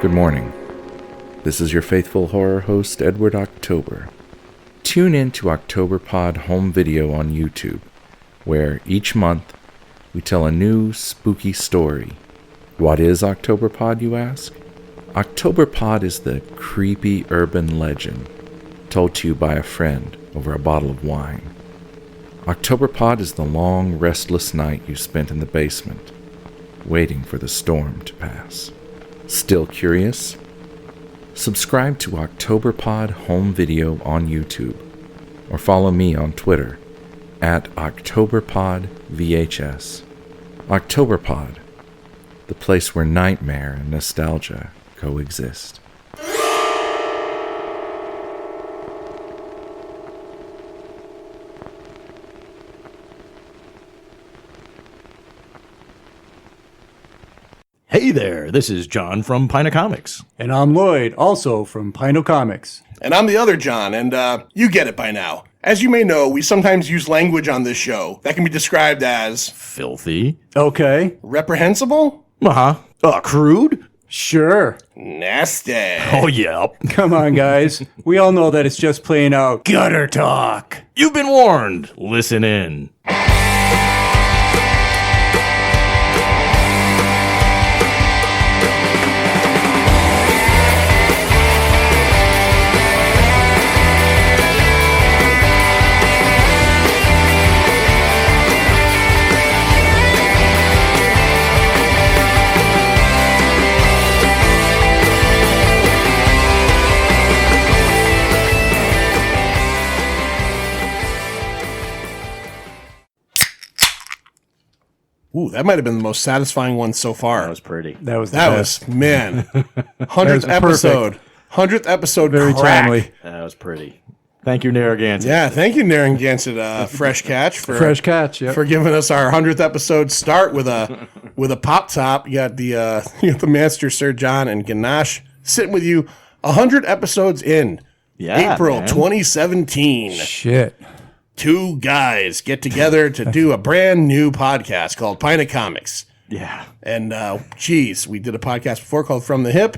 Good morning. This is your faithful horror host, Edward October. Tune in to OctoberPod home video on YouTube, where each month we tell a new spooky story. What is OctoberPod, you ask? OctoberPod is the creepy urban legend told to you by a friend over a bottle of wine. OctoberPod is the long, restless night you spent in the basement, waiting for the storm to pass. Still curious? Subscribe to OctoberPod home video on YouTube, or follow me on Twitter at OctoberPodVHS. OctoberPod, the place where nightmare and nostalgia coexist. Hey there, this is John from Pint Comics. And I'm Lloyd, also from Pint Comics. And I'm the other John, and you get it by now. As you may know, we sometimes use language on this show that can be described as... Filthy. Okay. Reprehensible? Crude? Sure. Nasty. Oh, yeah. Come on, guys. We all know that it's just plain out gutter talk. You've been warned. Listen in. Ooh, that might have been the most satisfying one so far. That was pretty. That was, man, 100th episode. 100th episode. Very crack. timely. That was pretty. Thank you, Narragansett. Yeah, thank you, Narragansett Fresh Catch for Yep. giving us our 100th episode start with a pop top. You got the Master Sir John and Ganache sitting with you 100 episodes in. Yeah, April man. 2017. Shit. Two guys get together to do a brand new podcast called Pint Comics. Yeah. And geez, we did a podcast before called From the Hip.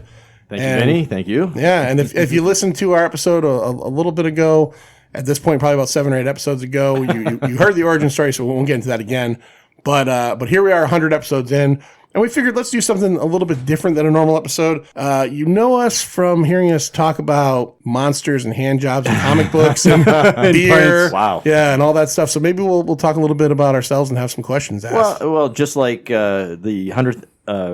Thank you, Vinny. Thank you. Yeah, and if you listened to our episode a little bit ago, at this point, probably about 7 or 8 episodes ago, you heard the origin story, so we won't get into that again. But here we are, 100 episodes in, and we figured let's do something a little bit different than a normal episode. You know us from hearing us talk about monsters and hand jobs and comic books and beer, Wow. yeah, and all that stuff. So maybe we'll talk a little bit about ourselves and have some questions asked. Well, just like the 100th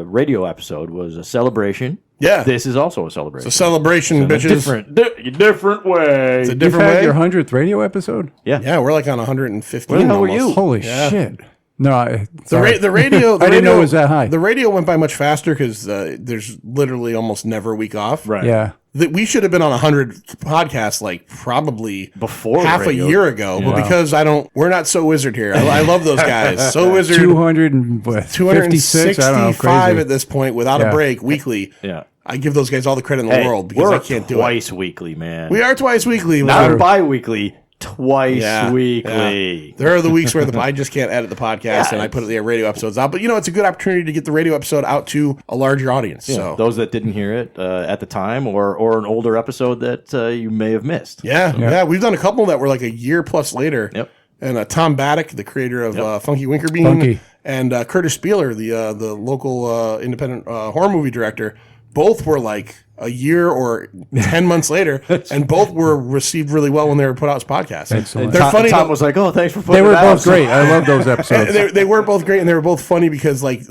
radio episode was a celebration. Yeah. This is also a celebration. It's a celebration, In a bitches. different way. It's a You've different had way. your 100th radio episode? Yeah, we're like on 115. Where the hell were almost. you? Holy Yeah. shit. No, The radio. I didn't know it was that high. The radio went by much faster because there's literally almost never a week off. Right. Yeah. We should have been on 100 podcasts like probably Before half radio. a year ago, but because we're not So Wizard here. I love those guys. So Wizard 256, I don't know, 265 crazy. at this point without a break weekly. Yeah. I give those guys all the credit in the world because we're I can't do it. twice weekly, man. We are twice weekly. Not but- bi-weekly, twice Yeah, weekly. yeah. There are the weeks where I just can't edit the podcast and I put the radio episodes out. But, it's a good opportunity to get the radio episode out to a larger audience. So Those that didn't hear it at the time or an older episode that you may have missed. Yeah. We've done a couple that were like a year plus later. Yep. And Tom Baddock, the creator of Funky Winkerbean, Funky. and Curtis Spieler, the local independent horror movie director, both were like a year or 10 months later, and both were received really well when they were put out as podcasts. Excellent. They're funny. Tom was like, "Oh, thanks for putting They were it out." both great. I love those episodes. they were both great, and they were both funny because, like,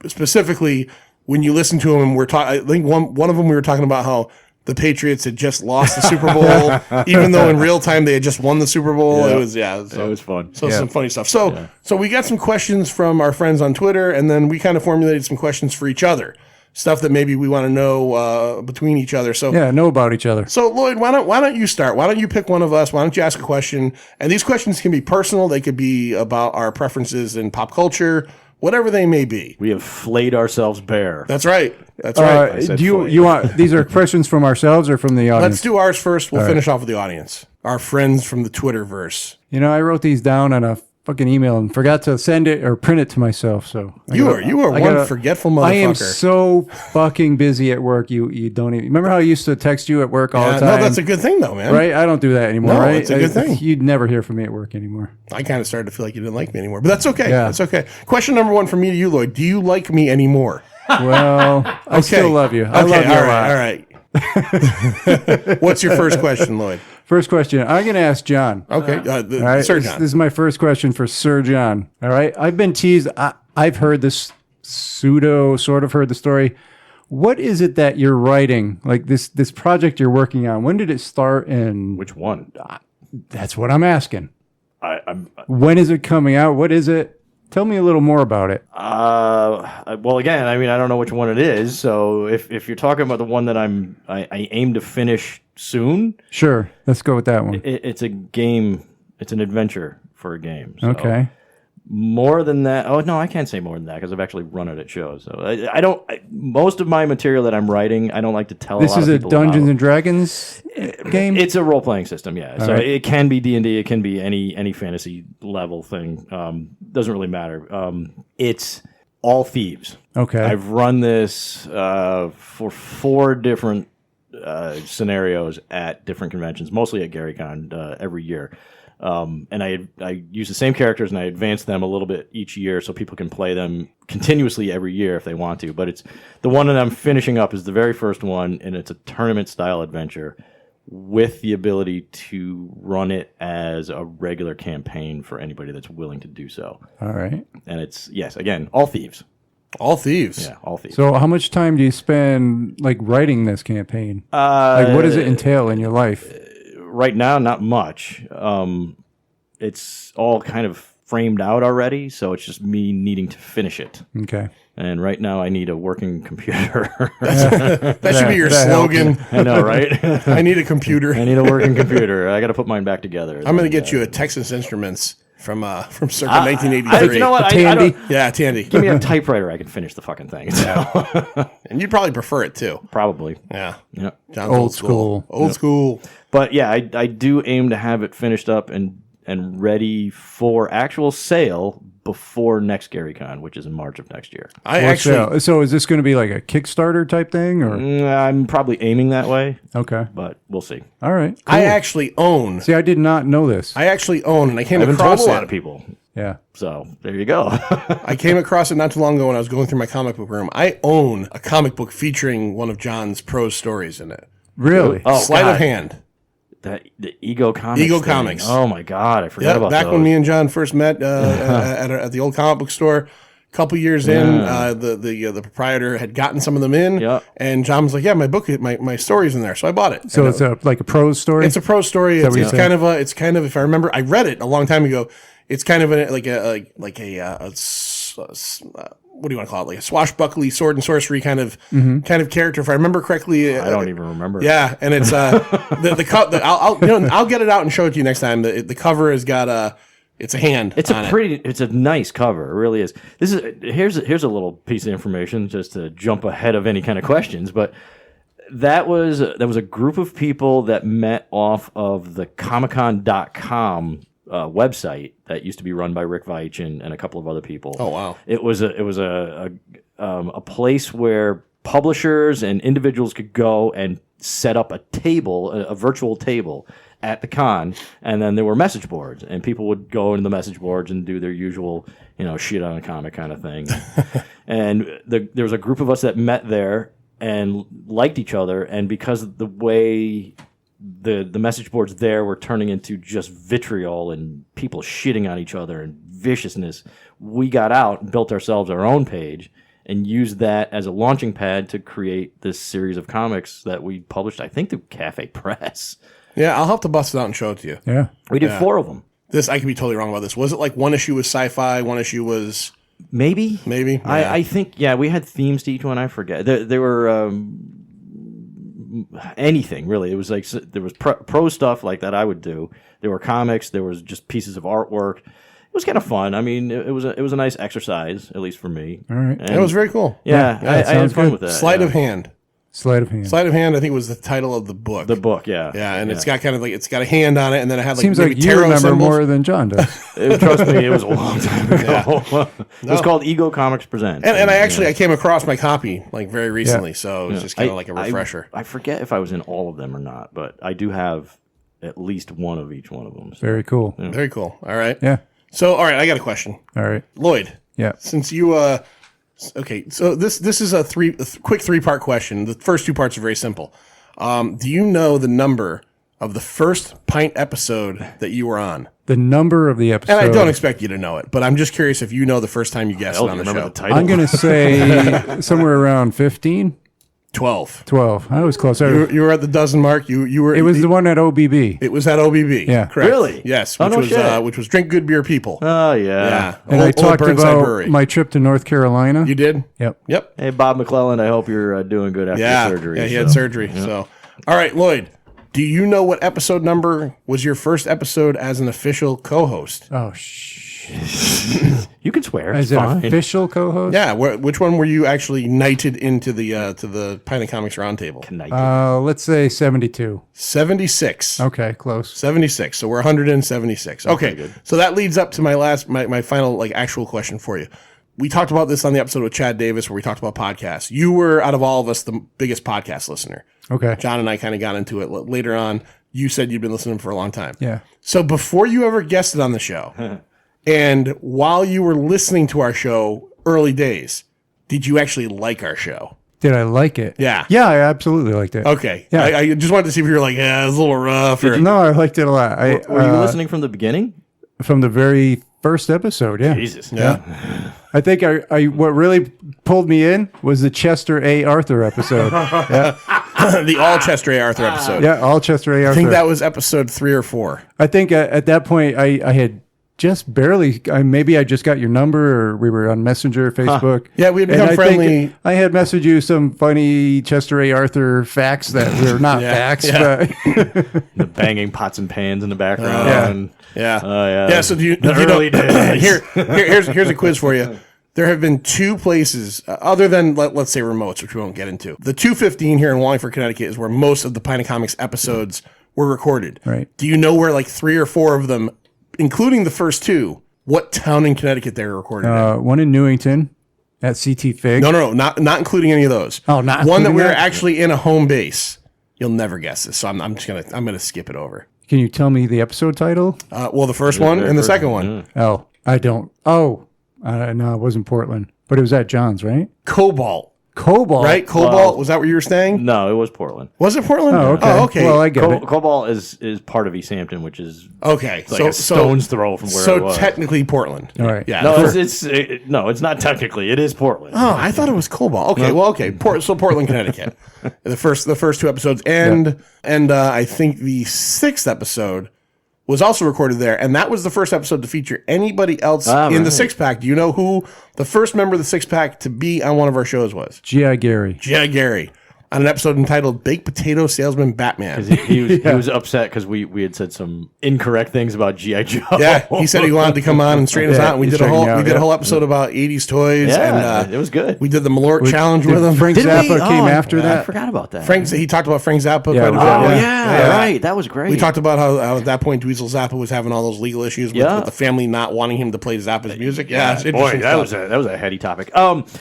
specifically when you listen to them, and we're talking. I think one of them we were talking about how the Patriots had just lost the Super Bowl, even though in real time they had just won the Super Bowl. Yeah. It was It was fun. So some funny stuff. So we got some questions from our friends on Twitter, and then we kind of formulated some questions for each other. Stuff that maybe we want to know between each other. So know about each other. So Lloyd, why don't you start? Why don't you pick one of us? Why don't you ask a question? And these questions can be personal. They could be about our preferences in pop culture, whatever they may be. We have flayed ourselves bare. That's right. That's right. Do you want these are questions from ourselves or from the audience? Let's do ours first. We'll finish off with the audience. Our friends from the Twitterverse. I wrote these down on a fucking email and forgot to send it or print it to myself. So You are one forgetful motherfucker. I am so fucking busy at work. You don't even remember how I used to text you at work all the time. No, that's a good thing though, man. Right? I don't do that anymore. No, right? it's a good thing. You'd never hear from me at work anymore. I kind of started to feel like you didn't like me anymore, but that's okay. Yeah. That's okay. Question number 1 from me to you, Lloyd. Do you like me anymore? Well, I still love you. I love you a lot. All right. What's your first question, Lloyd? First question. I'm going to ask John. Okay. All right. Sir This John. is my first question for Sir John. All right. I've been teased. I've heard this sort of heard the story. What is it that you're writing? Like this project you're working on? When did it start? And Which one? that's what I'm asking. I'm When is it coming out? What is it? Tell me a little more about it. well, again, I mean, I don't know which one it is. So if you're talking about the one that I aim to finish soon, Sure. Let's go with that one. it's a game. It's an adventure for a game. So Okay. More than that. Oh no, I can't say more than that because I've actually run it at shows. So I don't. Most of my material that I'm writing, I don't like to tell. This a lot is of a people Dungeons about. and Dragons game? It's a role playing system, yeah. So right. it can be D&D, it can be any fantasy level thing. Doesn't really matter. It's all thieves. Okay. I've run this for 4 different scenarios at different conventions, mostly at GaryCon every year. And I use the same characters and I advance them a little bit each year so people can play them continuously every year if they want to. But it's the one that I'm finishing up is the very first one, and it's a tournament style adventure with the ability to run it as a regular campaign for anybody that's willing to do so. All right. And it's, yes, again, all thieves. All thieves. Yeah, all thieves. So how much time do you spend like writing this campaign? Like what does it entail in your life? Right now, not much. It's all kind of framed out already, so it's just me needing to finish it. Okay. And right now, I need a working computer. That should be your that slogan. I know, right? I need a computer. I need a working computer. I got to put mine back together. I'm going to get you a Texas Instruments from circa 1983. You know what? Tandy. I don't, Yeah, Tandy. give me a typewriter. I can finish the fucking thing. So, And you'd probably prefer it too. probably. Yeah. Yeah. John's Old school. Old school. But yeah, I do aim to have it finished up and ready for actual sale before next GaryCon, which is in March of next year. So is this going to be like a Kickstarter type thing or? I'm probably aiming that way, Okay. but we'll see. All right. I actually own. See, I did not know this. I actually own, and I came I've been told across a lot it. of people. Yeah. So there you go. I came across it not too long ago when I was going through my comic book room. I own a comic book featuring one of John's prose stories in it. Really? Oh, Sleight God. of hand. The Ego Comics. Ego thing. Comics. Oh my God, I forgot Yeah, about back those. when me and John first met at the old comic book store. A couple years in, the proprietor had gotten some of them in, Yeah. and John was like, "Yeah, my story's in there," so I bought it. So And it's like a prose story? it's a prose story. what you're It's kind of if I remember, I read it a long time ago. It's kind of what do you want to call it? Like a swashbuckly sword and sorcery kind of character. If I remember correctly, I don't even remember. Yeah, and it's I'll get it out and show it to you next time. The cover has got it's a hand. It's on it. it's a nice cover. It really is. Here's a little piece of information just to jump ahead of any kind of questions, but that was a group of people that met off of the Comiccon.com website that used to be run by Rick Veitch and a couple of other people. Oh wow! It was a place where publishers and individuals could go and set up a table, a virtual table at the con, and then there were message boards, and people would go into the message boards and do their usual, shit on a comic kind of thing. And there was a group of us that met there and liked each other, and because of the way the message boards there were turning into just vitriol and people shitting on each other and viciousness, we got out and built ourselves our own page and used that as a launching pad to create this series of comics that we published, I think, through Cafe Press. Yeah, I'll have to bust it out and show it to you. Yeah. We did 4 of them. I could be totally wrong about this. Was it like one issue was sci-fi, one issue was Maybe. maybe? I think, we had themes to each one. I forget. There were anything, really. It was like there was pro stuff like that I would do. There were comics. There was just pieces of artwork. It was kind of fun. I mean, it was a nice exercise, at least for me. All right. And It was very cool. Yeah, I had sounds fun good. with that. Sleight yeah. of hand. Sleight of hand. Sleight of hand, I think, was the title of the book. The book, yeah. Yeah, and it's got kind of like, it's got a hand on it, and then it had like Seems maybe like you tarot remember symbols. more than John does. Trust me, it was a long time ago. It was called Ego Comics Presents. And I came across my copy like very recently, so it's just kind of like a refresher. I forget if I was in all of them or not, but I do have at least one of each one of them. So. Very cool. Very cool. All right. Yeah. So, all right, I got a question. All right. Lloyd. Yeah. Since you, okay, so this is a quick 3-part question. The first 2 parts are very simple. Do you know the number of the first Pint episode that you were on? The number of the episode. And I don't expect you to know it, but I'm just curious if you know the first time you guessed it on the remember show. the title? I'm going to say somewhere around 15, 12. 12. I was close. You were at the dozen mark. You were. It was the one at OBB. It was at OBB. Yeah. Correct. Really? Yes. Oh, Which no was shit. which was Drink Good Beer People. Oh, yeah. Yeah. And I Old talked Burnside about Brewery. my trip to North Carolina. You did? Yep. Yep. Hey, Bob McClellan, I hope you're doing good after Yeah. your surgery. Yeah, he had surgery. So, all right, Lloyd, do you know what episode number was your first episode as an official co-host? Oh, You can swear. As It's an fine. official co-host? Yeah, which one were you actually knighted into the to the Pint of Comics Roundtable? Let's say 72. 76. Okay, close. 76. So we're 176. Okay. So that leads up to my final like actual question for you. We talked about this on the episode with Chad Davis where we talked about podcasts. You were, out of all of us, the biggest podcast listener. Okay. John and I kind of got into it later on. You said you'd been listening for a long time. Yeah. So before you ever guested on the show, and while you were listening to our show early days, did you actually like our show? Did I like it? Yeah. Yeah, I absolutely liked it. Okay. Yeah. I just wanted to see if you were like, yeah, it was a little rough. Or, No, I liked it a lot. Were you listening from the beginning? From the very first episode, yeah. Jesus. yeah. I think I what really pulled me in was the Chester A. Arthur episode. The all Chester A. Arthur episode. Yeah, all Chester A. Arthur. I think that was episode 3 or 4. I think at that point I had just barely, maybe I just got your number or we were on Messenger, Facebook. Yeah, we had And become I friendly. think I had messaged you some funny Chester A. Arthur facts that were not facts. yeah. But The banging pots and pans in the background. Yeah. And, Yeah. Oh, yeah. Yeah, so do you, The you early know, days. here's a quiz for you. There have been 2 places, other than, let's say, remotes, which we won't get into. The 215 here in Wallingford, Connecticut is where most of the Pint of Comics episodes were recorded. Right. Do you know where like 3 or 4 of them, including the first 2, what town in Connecticut they were recorded in? one in Newington at CT Fig. No, not including any of those. Oh, not one that including we were that? actually in a home base. You'll never guess this, so I'm just gonna skip it over. Can you tell me the episode title? Well, the first one and the second one, Oh, I don't. Oh, no, it wasn't Portland, but it was at John's, right? Cobalt, Cobalt. right? Cobalt, was that what you were saying? No, it was Portland. Was it Portland? Oh, okay. okay. Well, I get it. Cobalt is part of East Hampton, which is Okay, like a stone's throw from where it was. technically Portland. All right. Yeah. No, the fir- no, it's not technically. It is Portland. Oh, I thought it was Cobalt. Okay, well, okay. So Portland, Connecticut. the first 2 episodes, and I think the 6th episode was also recorded there, and that was the first episode to feature anybody else in the 6-pack. Do you know who the first member of the 6-pack to be on one of our shows was? G.I. Gary. G.I. Gary, on an episode entitled "Baked Potato Salesman Batman." He was upset because we had said some incorrect things about G.I. Joe. Yeah, he said he wanted to come on and straighten us Yeah, out. And we he did a straightened whole me out, we did a yeah. whole episode about 80s toys, Yeah, and it was good. we did the Malort challenge with him. Frank Did Zappa we? came after I that. forgot about that. He talked about Frank Zappa Yeah, quite a we bit. did. Oh yeah, right. That was great. We talked about how at that point Dweezil Zappa was having all those legal issues Yeah. with the family not wanting him to play Zappa's music. Yeah, it's Boy, interesting that stuff. was a heady topic.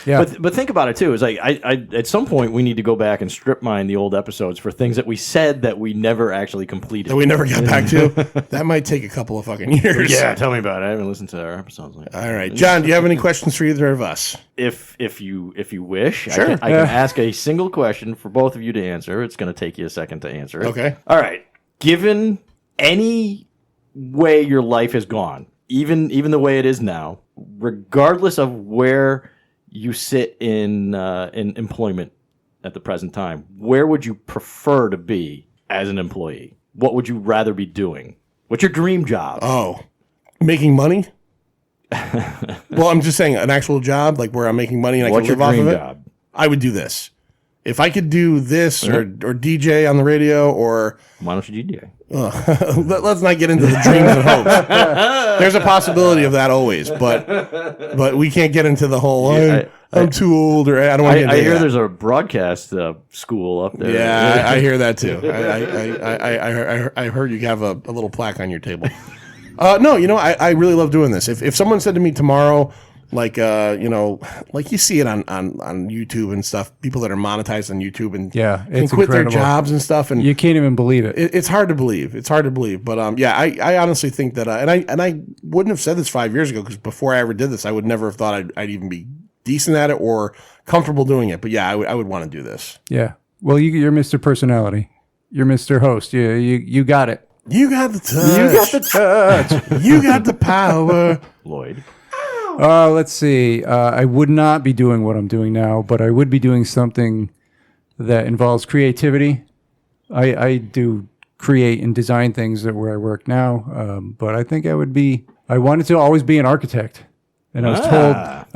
Yeah. But think about it too. Is like I at some point we need to go back and strip mine the old episodes for things that we said that we never actually completed. that we never got back to. That might take a couple of fucking years. Yeah, tell me about it. I haven't listened to our episodes. Like All right, John, do you have any questions for either of us? if you wish, Sure. I can ask a single question for both of you to answer. It's going to take you a second to answer it. Okay. All right. Given any way your life has gone, even the way it is now, regardless of where you sit in employment at the present time, where would you prefer to be as an employee? What would you rather be doing? What's your dream job? Oh, making money? Well, I'm just saying an actual job, like where I'm making money and I What's can your live off dream of it. job? I would do this. If I could do this or DJ on the radio or Why don't you DJ? let's not get into the dreams and hopes. There's a possibility of that always, but we can't get into the whole. I'm too old, or I don't want to get into I hear that. there's a broadcast school up there. Yeah, I hear that too. I heard you have a little plaque on your table. No, I really love doing this. If someone said to me tomorrow, like like you see it on YouTube and stuff, people that are monetized on YouTube and Yeah, can it's quit incredible. their jobs and stuff, and You can't even believe it. it's hard to believe. It's hard to believe, but yeah, I honestly think that, and I wouldn't have said this 5 years ago, because before I ever did this, I would never have thought I'd even be decent at it or comfortable doing it. But yeah, I would want to do this. Yeah. Well, you're Mr. Personality. You're Mr. Host. You got it. You got the touch. You got the touch. You got the power. Lloyd. Let's see. I would not be doing what I'm doing now, but I would be doing something that involves creativity. I do create and design things that where I work now, but I think I wanted to always be an architect. And I was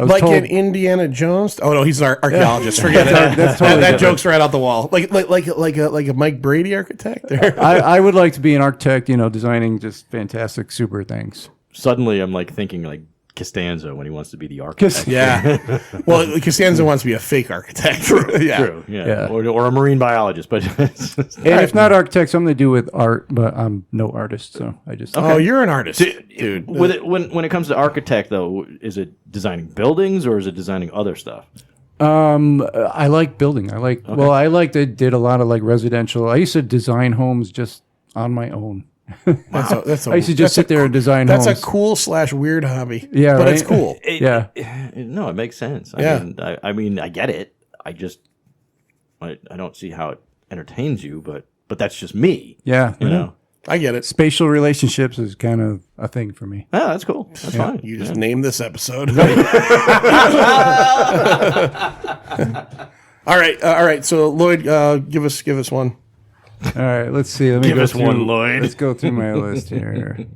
Like told, in Indiana Jones. Oh no, he's an archaeologist. Forget it. that's totally that different. joke's right out the wall. Like a Mike Brady architect. I would like to be an architect, designing just fantastic, super things. Suddenly, I'm like thinking like Costanza when he wants to be the architect. Yeah. Well, Costanza wants to be a fake architect. Yeah. True. Yeah. Yeah. Or a marine biologist, but And if not architect, something to do with art, but I'm no artist, so I just Oh, you're an artist, dude. with it, when it comes to architect though, is it designing buildings or is it designing other stuff? I like building. I did a lot of like residential. I used to design homes just on my own. I I used to just sit there and design That's homes. a cool / weird hobby. Yeah, but right? it's cool. Yeah. No, it makes sense. Yeah. I mean, I get it. I don't see how it entertains you, but that's just me. Yeah. You know. I get it. Spatial relationships is kind of a thing for me. Ah, that's cool. That's fine. You just named this episode. All right. So Lloyd, give us one. All right, let's see. Let me Give go us through, one, Lloyd. Let's go through my list here.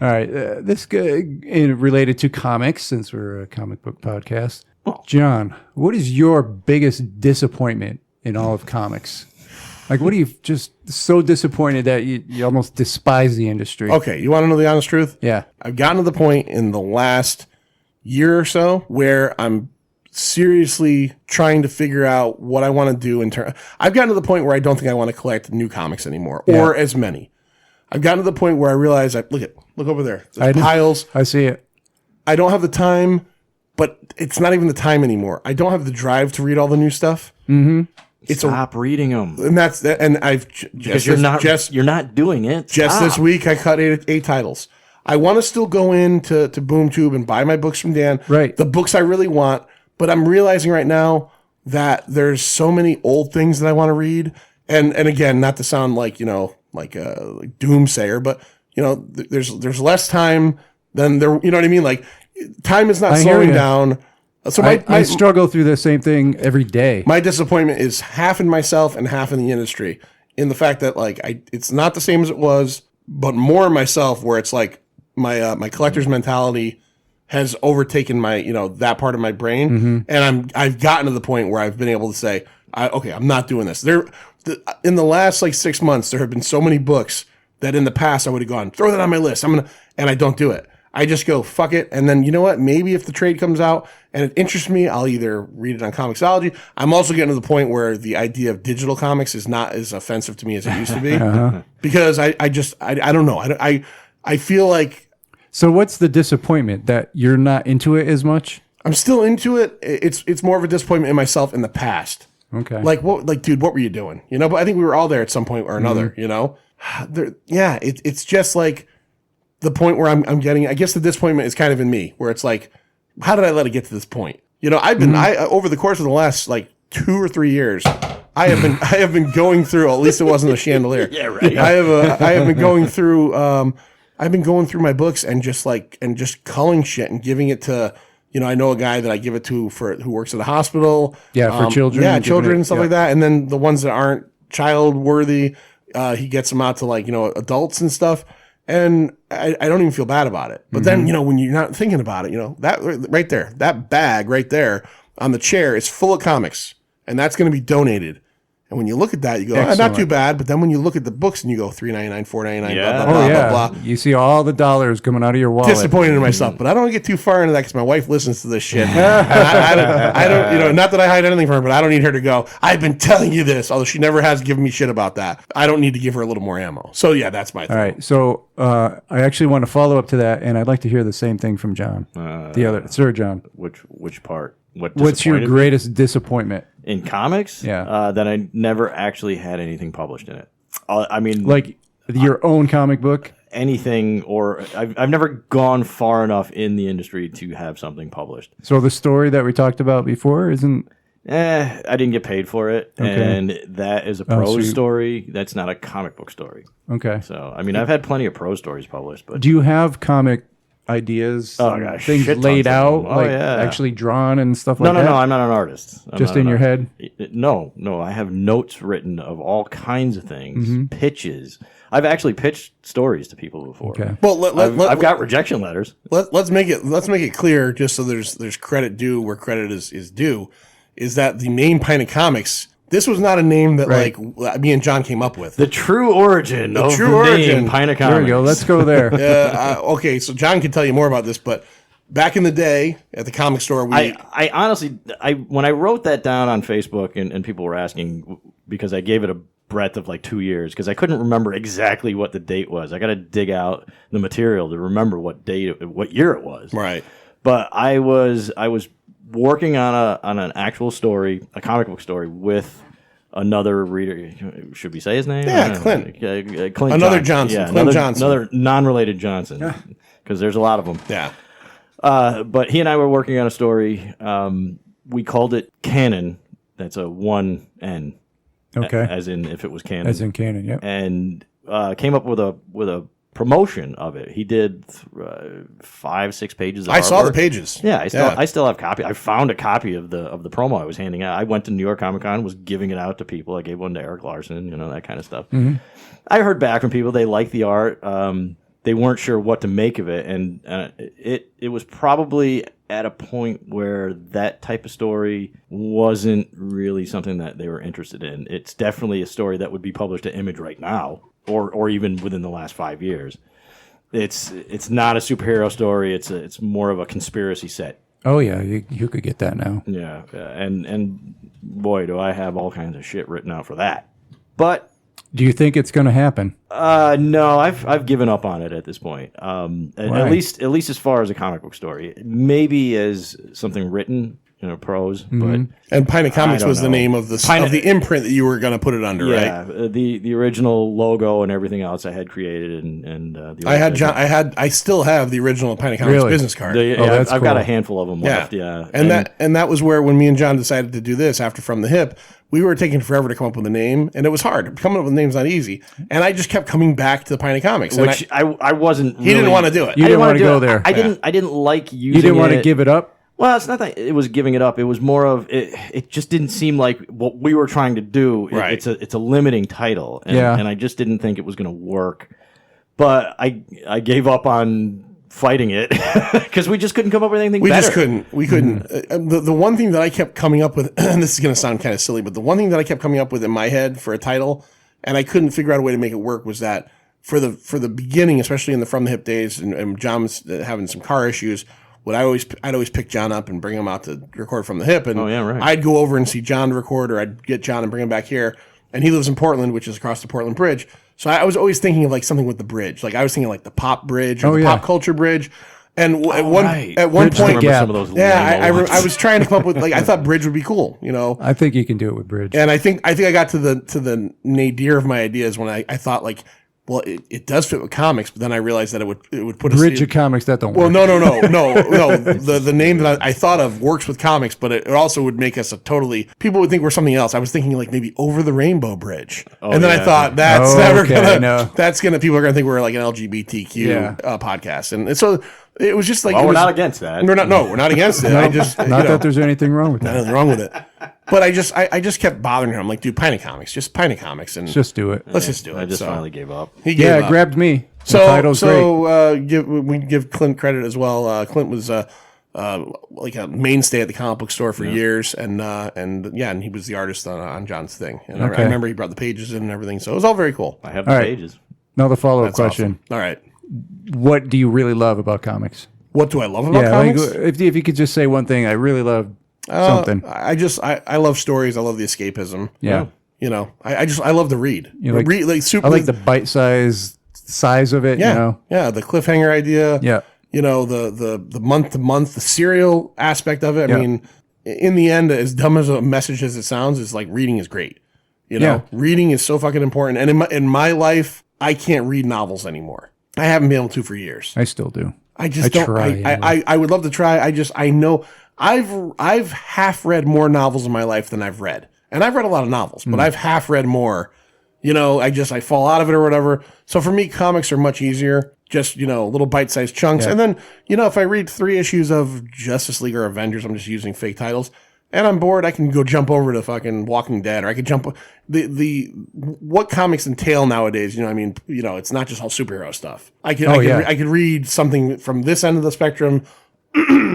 All right, this related to comics, since we're a comic book podcast. John, what is your biggest disappointment in all of comics? Like, what are you just so disappointed that you almost despise the industry? Okay, you want to know the honest truth? Yeah. I've gotten to the point in the last year or so where I'm seriously trying to figure out what I want to do I've gotten to the point where I don't think I want to collect new comics anymore, or as many. I've gotten to the point where I realize look over there. There's piles. I see it. I don't have the time, but it's not even the time anymore. I don't have the drive to read all the new stuff. Mm-hmm. Stop reading them. And I've Because you're not doing it. Just this week, I cut eight titles. I want to still go into BoomTube and buy my books from Dan. Right. The books I really want, but I'm realizing right now that there's so many old things that I want to read. And again, not to sound like like doomsayer, but there's less time than there. You know what I mean? Like time is not slowing down. So I struggle through the same thing every day. My disappointment is half in myself and half in the industry, in the fact that it's not the same as it was, but more in myself, where it's like my collector's mentality has overtaken my that part of my brain, and I've gotten to the point where I've been able to say, I'm not doing this. In the last 6 months, there have been so many books that in the past I would have gone, throw that on my list. And I don't do it. I just go, fuck it. And then, you know what? Maybe if the trade comes out and it interests me, I'll either read it on Comixology. I'm also getting to the point where the idea of digital comics is not as offensive to me as it used to be. Because I don't know. I feel like. So what's the disappointment? That you're not into it as much? I'm still into it. It's more of a disappointment in myself in the past. Okay. Dude, what were you doing? But I think we were all there at some point or another, it's just like the point where I'm getting, I guess the disappointment is kind of in me, where it's like, how did I let it get to this point? I've been, over the course of the last 2 or 3 years, I have been going through, at least it wasn't a chandelier. Yeah, right. I have been going through, my books and just culling shit and giving it to, I know a guy that I give it to who works at a hospital. Yeah, for children. Yeah, children and stuff like that. And then the ones that aren't child worthy, he gets them out to adults and stuff. And I don't even feel bad about it. But then, when you're not thinking about it, that right there, that bag right there on the chair is full of comics, and that's going to be donated. And when you look at that, you go, not Excellent. too bad. But then when you look at the books and you go $3.99, $4.99, Yeah. blah, blah, Oh blah, yeah, blah, blah. you see all the dollars coming out of your wallet. Disappointed in myself, but I don't get too far into that because my wife listens to this shit. I don't, not that I hide anything from her, but I don't need her to go, I've been telling you this, although she never has given me shit about that. I don't need to give her a little more ammo. So yeah, that's my thing. All right, so I actually want to follow up to that, and I'd like to hear the same thing from John, the other Sir John. Which part? What's your greatest disappointment in comics? Yeah. That I never actually had anything published in it. I mean, like your own comic book? anything, or I've never gone far enough in the industry to have something published. So the story that we talked about before isn't. I didn't get paid for it, and that is a prose story. That's not a comic book story. Okay. So I mean, I've had plenty of prose stories published, but Do you have comic ideas? Oh, gosh, things shit laid tons of out, them. Oh, like yeah. actually drawn and stuff no, like that? no, I'm not an artist. I'm Just not in an your artist. head? No, I have notes written of all kinds of things, Mm-hmm. pitches. I've actually pitched stories to people before. Okay. Well, I've got rejection letters. let's make it clear, just so there's credit due where credit is due, is that the name Pint of Comics. This was not a name that Right. like me and John came up with. The true origin of true the origin. name Pint of There Comics. we go. Let's go there. Okay, so John can tell you more about this, but back in the day at the comic store, I honestly, when I wrote that down on Facebook and people were asking, because I gave it a breadth of like 2 years, because I couldn't remember exactly what the date was. I got to dig out the material to remember what year it was. right. But I was working on an actual story, a comic book story with another reader. Should we say his name? Yeah, Clint. Clint Another Johnson. Johnson. Clint Johnson. Another non-related Johnson, because there's a lot of them. Yeah. But he and I were working on a story. We called it Canon. That's a 1N. Okay. As in if it was canon. As in canon, yep. And came up with a promotion of it. He did 5-6 pages of I saw artwork. the pages. Yeah, I still have copy. I found a copy of the promo I was handing out. I went to New York Comic Con, was giving it out to people. I gave one to Eric Larson, that kind of stuff. Mm-hmm. I heard back from people. They liked the art. They weren't sure what to make of it, and it was probably at a point where that type of story wasn't really something that they were interested in. It's definitely a story that would be published at Image right now, or even within the last 5 years. It's not a superhero story. It's more of a conspiracy set. Oh yeah, you could get that now. Yeah, and boy, do I have all kinds of shit written out for that. But Do you think it's going to happen? no, I've given up on it at this point. At least as far as a comic book story, maybe as something written, prose. But And Pint of Comics I don't was the know. name of the imprint that you were going to put it under, yeah, right? the original logo and everything else I had created, and I still have the original Pint of Comics Really? business card. that's I've got cool. a handful of them left. Yeah, And that was where, when me and John decided to do this after From the Hip, we were taking forever to come up with a name, and it was hard. Coming up with names not easy. And I just kept coming back to the Pint of Comics. And which I wasn't. he didn't want to do it. You didn't wanna want to do go it. there. I didn't like using. You didn't want to it. give it up? Well, it's not that it was giving it up. It was more of it. It just didn't seem like what we were trying to do. Right. It's a limiting title, and, Yeah. and I just didn't think it was going to work. But I gave up on fighting it because we just couldn't come up with anything. We better. just couldn't. We couldn't. The one thing that I kept coming up with, and this is going to sound kind of silly, but the one thing that I kept coming up with in my head for a title, and I couldn't figure out a way to make it work, was that for the beginning, especially in the From the Hip days, and John was having some car issues. I'd always pick John up and bring him out to record From the Hip, and right. I'd go over and see John to record, or I'd get John and bring him back here. And he lives in Portland, which is across the Portland Bridge. So I was always thinking of like something with the bridge. Like I was thinking like the pop bridge or the pop culture bridge. And at one right. point, the Gap. Some of those yeah, lame old I was trying to come up with, like, I thought bridge would be cool, I think you can do it with bridge. And I think I got to the nadir of my ideas when I thought, like, well, it does fit with comics, but then I realized that it would put Bridge of comics, that don't well, work. no. The name that I thought of works with comics, but it also would make us people would think we're something else. I was thinking like maybe Over the Rainbow Bridge, and then I thought that's never gonna. That's gonna people are gonna think we're like an LGBTQ podcast, and so it was just like Well, we're not against that. we're not against it. I just Not that there's anything wrong with that. nothing wrong with it. But I just kept bothering him. I'm like, dude, Pint of Comics, just Pint of Comics, and Just do it. let's just do it. I just So finally gave up. he gave Yeah, up. it grabbed me. The title's great. We give Clint credit as well. Clint was like a mainstay at the comic book store for years, and he was the artist on John's thing. And I remember he brought the pages in and everything, so it was all very cool. I have the pages. Another follow-up That's question. awesome. All right, What do you really love about comics? what do I love about comics? Like, if you could just say one thing, I really love something. I love stories. I love the escapism. Yeah. You know, I love to read. You like- read like super. I like the bite-sized size of it. yeah, You know? yeah, the cliffhanger idea. Yeah. You know, the month to month, the serial aspect of it. I Yeah. mean, in the end, as dumb as a message as it sounds, is like reading is great. You know, reading is so fucking important. And in my life, I can't read novels anymore. I haven't been able to for years. I still do. I just don't. try, I would love to try. I know I've half read more novels in my life than I've read, and I've read a lot of novels, but I've half read more. You know, I fall out of it or whatever. So for me, comics are much easier. Just, you know, little bite-sized chunks. And then, you know, if I read 3 issues of Justice League or Avengers, I'm just using fake titles, and I'm bored, I can go jump over to fucking Walking Dead, or I could jump what comics entail nowadays. You know, I mean, you know, it's not just all superhero stuff. I could read something from this end of the spectrum.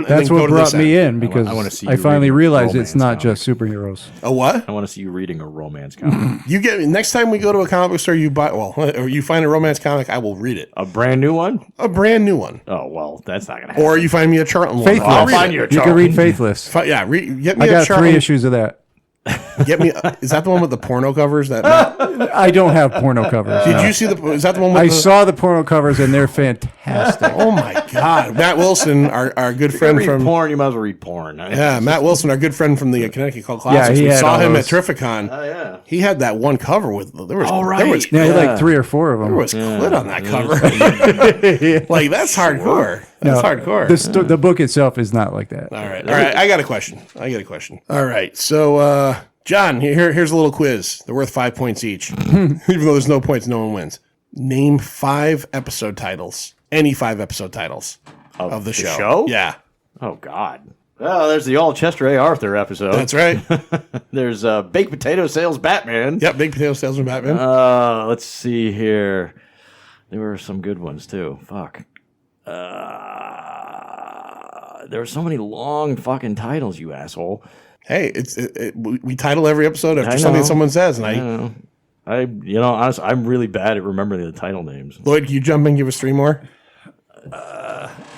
That's what brought me in, because I wanna see I you finally reading realized it's romance not comics. just superheroes. A what? I want to see you reading a romance comic. You get next time we go to a comic book store, you buy or you find a romance comic, I will read it. A brand new one? A brand new one. Oh, well, that's not going to happen. Or you find me a Charlton one. Faithless. I'll find you a You can read Faithless. Yeah, get me I a got Charlton. 3 issues of that. Get me. Is that the one with the porno covers? That I don't have porno covers. did you see the? Is that the one with I the? saw the porno covers, and they're fantastic. Oh my God, Matt Wilson, our good friend read from porn, you might as well read porn. yeah, Matt Wilson, our good friend from the Connecticut Cult Classics. he We had saw all him at those. Terrificon. Oh, yeah. He had that one cover with there was Oh, there was right. Yeah, he had like 3 or 4 of them. there was clit on that cover. Like that's hardcore. That's hardcore. The book itself is not like that. All right. I got a question. All right. So, John, here's a little quiz. They're worth 5 points each. Even though there's no points, no one wins. Name 5 episode titles. Any 5 episode titles of the show. Yeah. Oh, God. Well, there's the all Chester A. Arthur episode. That's right. There's Baked Potato Sales Batman. Yep. Big Potato Salesman Batman. Let's see here. There were some good ones, too. Fuck. There were so many long fucking titles, you asshole. Hey, we title every episode after I something know. someone says. And Honestly, I'm really bad at remembering the title names. Lloyd, can you jump in and give us 3 more?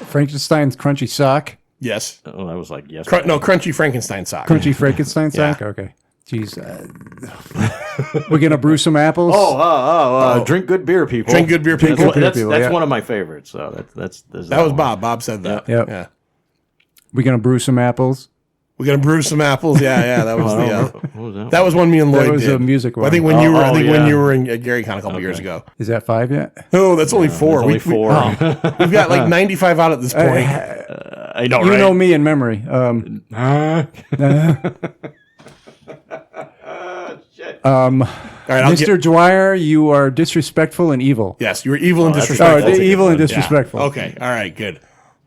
Frankenstein's Crunchy Sock. Yes. Oh, that was like yes. Crunchy Frankenstein sock. Crunchy Frankenstein Sock? Okay. Jeez. We're going to brew some apples? Drink good beer, people. Drink good beer, people. That's people, yeah. one of my favorites. So that's That was Bob. Bob said that. Yep. Yeah. We're going to brew some apples? We're gonna brew some apples. Yeah. That was What was that? that was one me and Lloyd That was did. a music I one. think when you were. When yeah. you were in GaryCon a couple years ago. Is that 5 yet? Oh, that's only 4. Only 4. We've got like 95 out at this point. I know, You right? know me in memory. All right, I'll Mr. Dwyer, you are disrespectful and evil. Yes, you were evil and Oh, disrespectful. evil and one. disrespectful. Okay. All right. Good.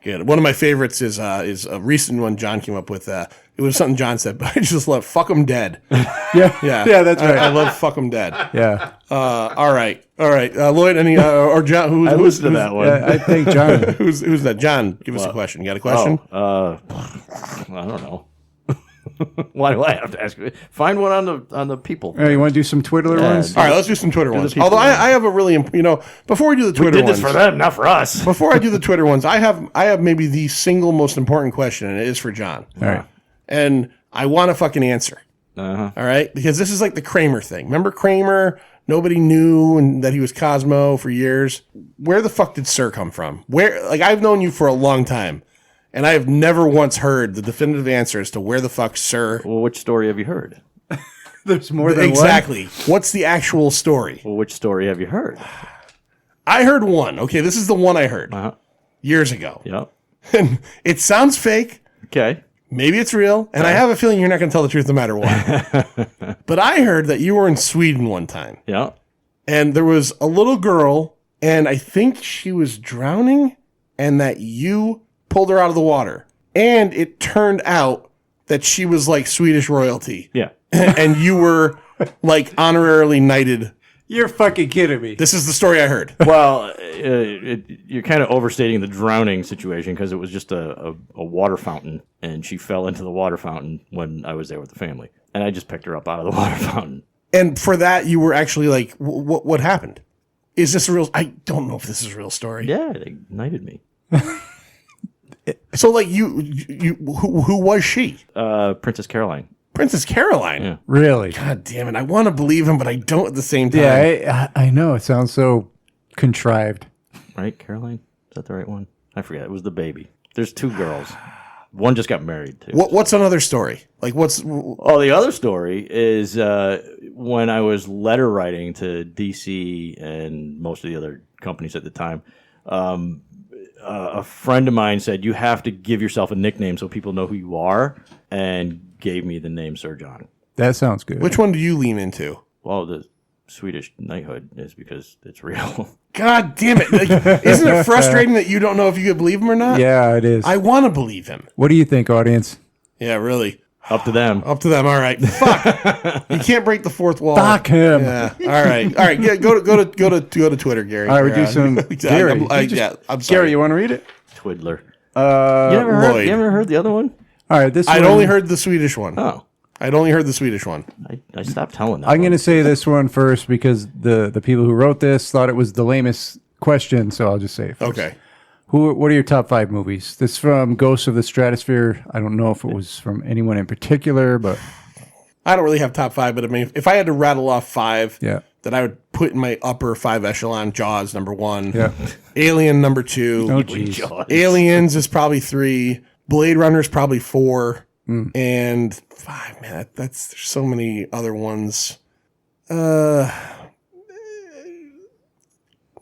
One of my favorites is a recent one John came up with. It was something John said, but I just love "fuck 'em dead." Yeah, Yeah, that's right. I love "fuck 'em dead." Yeah, All right. Lloyd, any or John? Who's I listened to that one. I think John. Who's that? John, give us a question. You got a question? I don't know. Why do I have to ask? Find one on the people. You want to do some Twiddler ones? All right, let's do some Twitter ones. people Although ones. I have a really, before we do the Twitter Did ones, this for them, not for us. before I do the Twitter ones, I have maybe the single most important question, and it is for John. All right. And I want to fucking answer. Uh-huh. All right, because this is like the Kramer thing. Remember Kramer? Nobody knew and that he was Cosmo for years. Where the fuck did Sir come from? I've known you for a long time, and I have never once heard the definitive answer as to where the fuck Sir. Well, which story have you heard? There's more than Exactly. What's the actual story? Well, which story have you heard? I heard one. Okay, this is the one I heard years ago. Yep. And it sounds fake. Okay. Maybe it's real. And I have a feeling you're not going to tell the truth no matter what. But I heard that you were in Sweden one time. Yeah. And there was a little girl, and I think she was drowning, and that you pulled her out of the water. And it turned out that she was like Swedish royalty. Yeah. And you were like honorarily knighted You're fucking kidding me. This is the story I heard. Well, you're kind of overstating the drowning situation because it was just a water fountain, and she fell into the water fountain when I was there with the family, and I just picked her up out of the water fountain. And for that, you were actually like, what happened? Is this a real? I don't know if this is a real story. Yeah, they ignited me. So, like, who was she? Princess Caroline. Princess Caroline. Yeah. Really? God damn it! I want to believe him, but I don't at the same time. Yeah, I know. It sounds so contrived. Right, Caroline? Is that the right one? I forget. It was the baby. There's 2 girls. One just got married, too. What's another story? Like, what's? Oh, the other story is when I was letter writing to DC and most of the other companies at the time, a friend of mine said, you have to give yourself a nickname so people know who you are, and gave me the name Sir John. That sounds good. Which one do you lean into? Well, the Swedish knighthood is because it's real. God damn it! Like, isn't it frustrating that you don't know if you could believe him or not? Yeah, it is. I want to believe him. What do you think, audience? Yeah, really. Up to them. Up to them. All right. Fuck. You can't break the fourth wall. Fuck him. Yeah. All right. All right. Yeah, go to Twitter, Gary. All right, we do some. Gary, I'm sorry. Gary, you want to read it? Twiddler. Lloyd. You ever heard the other one? All right, this. I'd one, only heard the Swedish one. Oh. I'd only heard the Swedish one. I stopped telling that. I'm going to say this one first because the people who wrote this thought it was the lamest question, so I'll just say it first. Okay. What are your top 5 movies? This is from Ghosts of the Stratosphere. I don't know if it was from anyone in particular, but I don't really have top 5, but I mean, if I had to rattle off 5 yeah. that I would put in my upper 5 echelon, Jaws number 1, Yeah. Alien number 2, Oh, jeez. Aliens is probably 3, Blade Runner is probably 4, and 5. Man, there's so many other ones.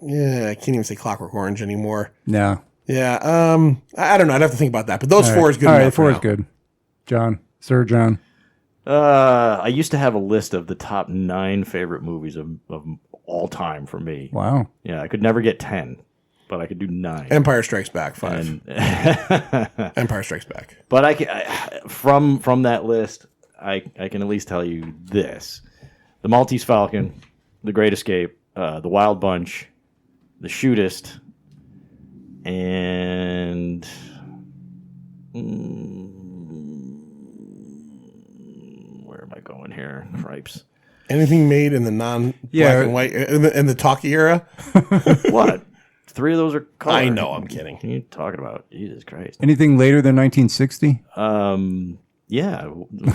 Yeah, I can't even say Clockwork Orange anymore. No. Yeah, I don't know. I'd have to think about that. But those 4 is good All enough. right, 4 for is now. good. John. Sir John. I used to have a list of the top 9 favorite movies of all time for me. Wow. Yeah, I could never get 10, but I could do 9. Empire Strikes Back 5. And Empire Strikes Back. but from that list, I can at least tell you this: The Maltese Falcon, The Great Escape, The Wild Bunch, The Shootist, and where am I going here? Cripes. Anything made in the non-black and white in the talkie era? What? 3 of those are color. I know. I'm kidding. What are you talking about? Jesus Christ. Anything later than 1960? Yeah,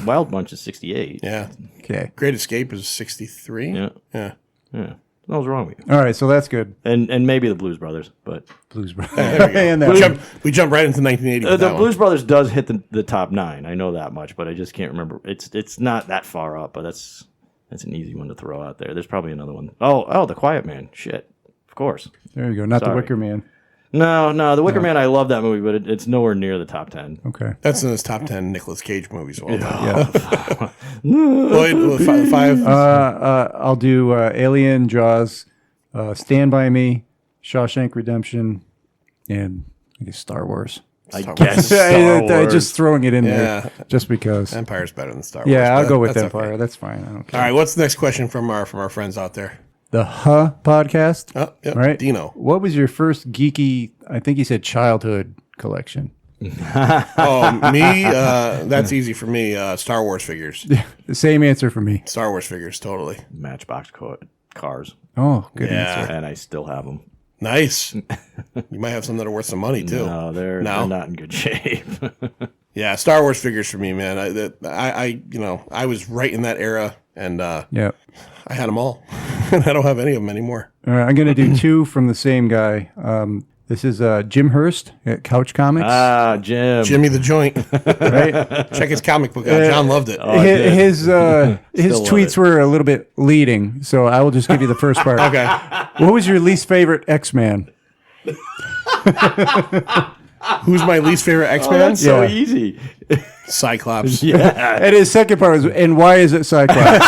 Wild Bunch is 68. Yeah. Okay. Great Escape is 63. Yeah. Yeah. What was wrong with you? All right, so that's good. And maybe the Blues Brothers, but Blues Brothers. There we go. And that We jump right into 1980. with the that one. Blues Brothers does hit the top 9. I know that much, but I just can't remember. It's not that far up, but that's an easy one to throw out there. There's probably another one. Oh, The Quiet Man. Shit, of course. There you go. Not Sorry. The Wicker Man. No, The Wicker Man. I love that movie, but it's nowhere near the top 10. Okay. That's in his top 10 Nicolas Cage movies of all time. Yeah. Lloyd, 5. I'll do Alien, Jaws, Stand By Me, Shawshank Redemption, and I guess Star Wars. I Star guess I Star Wars. just throwing it in Yeah. there just because. Empire's better than Star Wars. Yeah, I'll but go with that's Empire. okay. That's fine. I don't All care. right, what's the next question from our friends out there? The podcast. Oh, yep, Right? Dino. What was your first geeky, I think you said childhood collection? Oh, me? That's easy for me. Star Wars figures. The same answer for me. Star Wars figures, totally. Matchbox cars, Oh, good Yeah. answer. and I still have them. Nice. You might have some that are worth some money, too. No, they're not in good shape. Yeah, Star Wars figures for me, man. I was right in that era, and Yeah. I had them all. And I don't have any of them anymore. All right, I'm going to do 2 from the same guy. This is Jim Hurst at Couch Comics. Jim. Jimmy the Joint. right? Check his comic book out. John loved it. His love tweets it. were a little bit leading, so I will just give you the first part. Okay. What was your least favorite X-Man? Who's my least favorite Oh, X-Man? that's so Yeah. easy. Cyclops. Yeah. And his second part was, and why is it Cyclops?